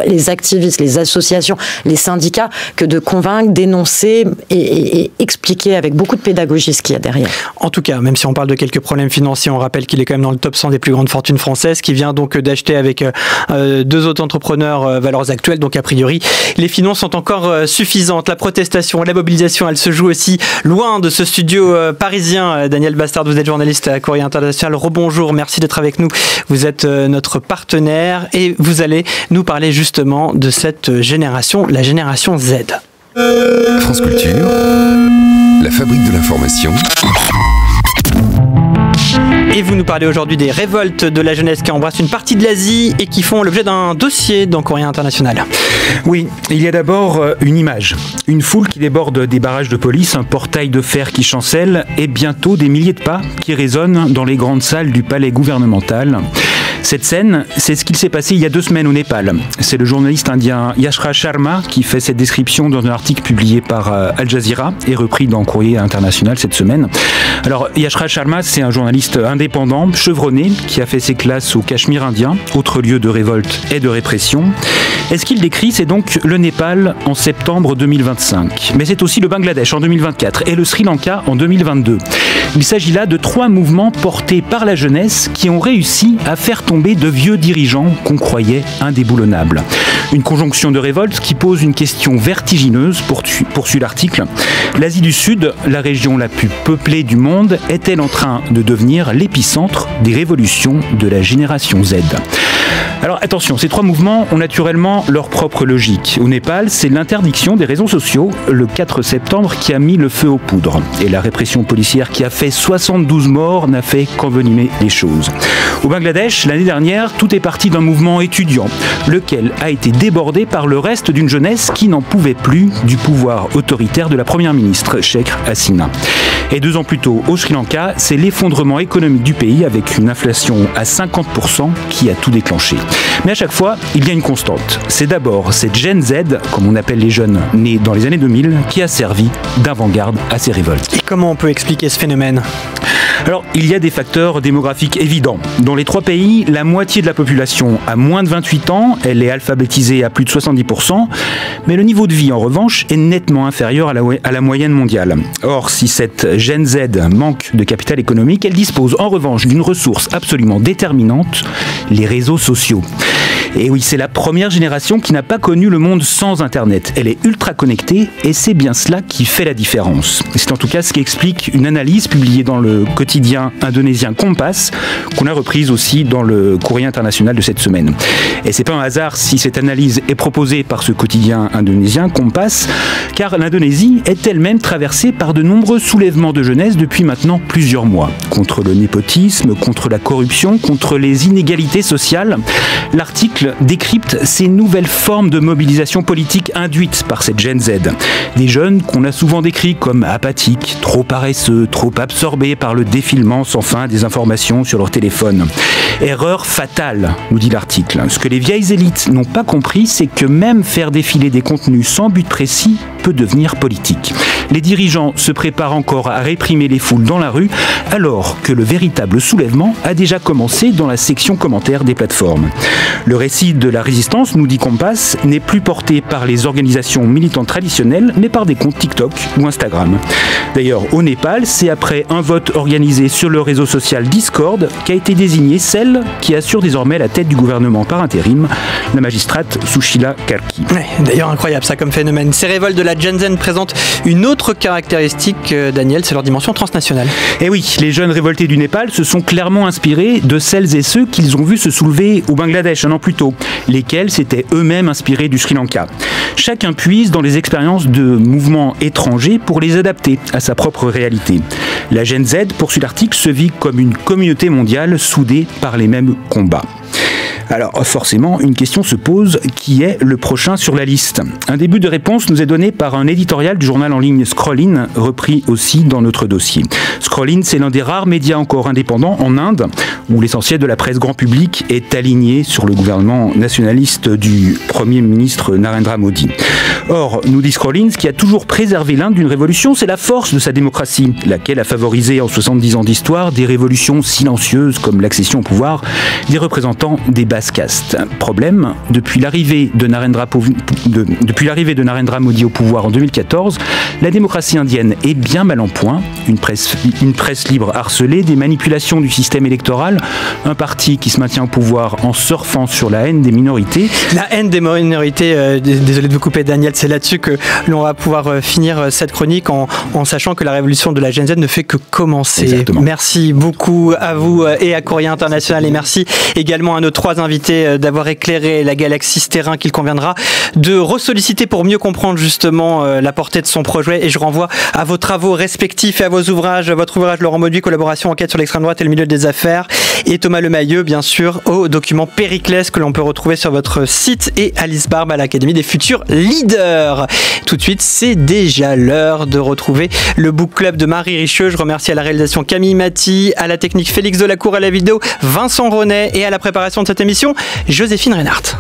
les activistes, les associations, les syndicats, que de convaincre, dénoncer et expliquer avec beaucoup de pédagogie ce qu'il y a derrière. En tout cas, même si on parle de quelques problèmes financiers, on rappelle qu'il est quand même dans le top 100 des plus grandes fortunes françaises, qui vient donc d'acheter avec deux autres entrepreneurs valeurs actuelles, donc a priori les finances sont encore suffisantes. La protestation, la mobilisation, elle se joue aussi loin de ce studio parisien. Daniel Bastard, vous êtes journaliste à Courrier International. Rebonjour, merci d'être avec nous. Vous êtes notre partenaire et vous allez nous parler justement de cette génération, la génération Z. France Culture, la fabrique de l'information. Et vous nous parlez aujourd'hui des révoltes de la jeunesse qui embrassent une partie de l'Asie et qui font l'objet d'un dossier dans Courrier International. Oui, il y a d'abord une image. Une foule qui déborde des barrages de police, un portail de fer qui chancelle et bientôt des milliers de pas qui résonnent dans les grandes salles du palais gouvernemental. Cette scène, c'est ce qu'il s'est passé il y a 2 semaines au Népal. C'est le journaliste indien Yashra Sharma qui fait cette description dans un article publié par Al Jazeera et repris dans Courrier International cette semaine. Alors, Yashra Sharma, c'est un journaliste indépendant, chevronné, qui a fait ses classes au Cachemire indien, autre lieu de révolte et de répression. Et ce qu'il décrit, c'est donc le Népal en septembre 2025. Mais c'est aussi le Bangladesh en 2024 et le Sri Lanka en 2022. Il s'agit là de 3 mouvements portés par la jeunesse qui ont réussi à faire tomber de vieux dirigeants qu'on croyait indéboulonnables. Une conjonction de révolte qui pose une question vertigineuse, poursuit l'article. L'Asie du Sud, la région la plus peuplée du monde, est-elle en train de devenir l'épicentre des révolutions de la génération Z ? Alors attention, ces 3 mouvements ont naturellement leur propre logique. Au Népal, c'est l'interdiction des réseaux sociaux le 4 septembre qui a mis le feu aux poudres. Et la répression policière qui a fait 72 morts n'a fait qu'envenimer les choses. Au Bangladesh, l'année dernière, tout est parti d'un mouvement étudiant, lequel a été débordé par le reste d'une jeunesse qui n'en pouvait plus du pouvoir autoritaire de la première ministre, Sheikh Hasina. Et 2 ans plus tôt, au Sri Lanka, c'est l'effondrement économique du pays avec une inflation à 50% qui a tout déclenché. Mais à chaque fois, il y a une constante. C'est d'abord cette Gen Z, comme on appelle les jeunes nés dans les années 2000, qui a servi d'avant-garde à ces révoltes. Et comment on peut expliquer ce phénomène ? Alors, il y a des facteurs démographiques évidents. Dans les 3 pays, la moitié de la population a moins de 28 ans, elle est alphabétisée à plus de 70%, mais le niveau de vie, en revanche, est nettement inférieur à la moyenne mondiale. Or, si cette Gen Z manque de capital économique, elle dispose en revanche d'une ressource absolument déterminante, les réseaux sociaux. Et oui, c'est la première génération qui n'a pas connu le monde sans Internet. Elle est ultra connectée et c'est bien cela qui fait la différence. C'est en tout cas ce qui explique une analyse publiée dans le quotidien indonésien Kompas, qu'on a reprise aussi dans le Courrier International de cette semaine. Et c'est pas un hasard si cette analyse est proposée par ce quotidien indonésien Kompas, car l'Indonésie est elle-même traversée par de nombreux soulèvements de jeunesse depuis maintenant plusieurs mois. Contre le népotisme, contre la corruption, contre les inégalités sociales. L'article décrypte ces nouvelles formes de mobilisation politique induites par cette Gen Z. Des jeunes qu'on a souvent décrits comme apathiques, trop paresseux, trop absorbés par le défilement sans fin des informations sur leur téléphone. Erreur fatale, nous dit l'article. Ce que les vieilles élites n'ont pas compris, c'est que même faire défiler des contenus sans but précis peut peut devenir politique. Les dirigeants se préparent encore à réprimer les foules dans la rue, alors que le véritable soulèvement a déjà commencé dans la section commentaires des plateformes. Le récit de la résistance, nous dit Compass, n'est plus porté par les organisations militantes traditionnelles, mais par des comptes TikTok ou Instagram. D'ailleurs, au Népal, c'est après un vote organisé sur le réseau social Discord qu'a été désignée celle qui assure désormais la tête du gouvernement par intérim, la magistrate Sushila Karki. Ouais, d'ailleurs, incroyable ça comme phénomène. Ces révoltes de la Gen Z présentent une autre caractéristique, Daniel, c'est leur dimension transnationale. Et oui, les jeunes révoltés du Népal se sont clairement inspirés de celles et ceux qu'ils ont vus se soulever au Bangladesh un an plus tôt, lesquels s'étaient eux-mêmes inspirés du Sri Lanka. Chacun puise dans les expériences de mouvements étrangers pour les adapter à sa propre réalité. La Gen Z, poursuit l'article, se vit comme une communauté mondiale soudée par les mêmes combats. Alors forcément, une question se pose, qui est le prochain sur la liste? Un début de réponse nous est donné par un éditorial du journal en ligne Scroll-in, repris aussi dans notre dossier. Scroll-in, c'est l'un des rares médias encore indépendants en Inde, où l'essentiel de la presse grand public est aligné sur le gouvernement nationaliste du Premier ministre Narendra Modi. Or, nous dit Scroll-in, ce qui a toujours préservé l'Inde d'une révolution, c'est la force de sa démocratie, laquelle a favorisé en 70 ans d'histoire des révolutions silencieuses comme l'accession au pouvoir des représentants des basses castes. Problème, depuis l'arrivée de Narendra Modi au pouvoir en 2014, la démocratie indienne est bien mal en point. Une presse libre harcelée, des manipulations du système électoral, un parti qui se maintient au pouvoir en surfant sur la haine des minorités. La haine des minorités, désolé de vous couper Daniel, c'est là-dessus que l'on va pouvoir finir cette chronique en sachant que la révolution de la Gen Z ne fait que commencer. Exactement. Merci beaucoup à vous et à Courrier International, et merci également à nos trois invités d'avoir éclairé la galaxie Sterrin, qu'il conviendra de ressolliciter pour mieux comprendre justement la portée de son projet. Et je renvoie à vos travaux respectifs et à vos ouvrages, votre ouvrage Laurent Mauduit, collaboration enquête sur l'extrême droite et le milieu des affaires, et Thomas Lemayeux, bien sûr, au document Périclès que l'on peut retrouver sur votre site, et Alice Barbe à l'Académie des futurs leaders. Tout de suite, c'est déjà l'heure de retrouver le Book Club de Marie Richeux. Je remercie à la réalisation Camille Maty, à la technique Félix Delacour, à la vidéo Vincent Ronet, et à la préparation de cette émission Joséphine Reinhardt.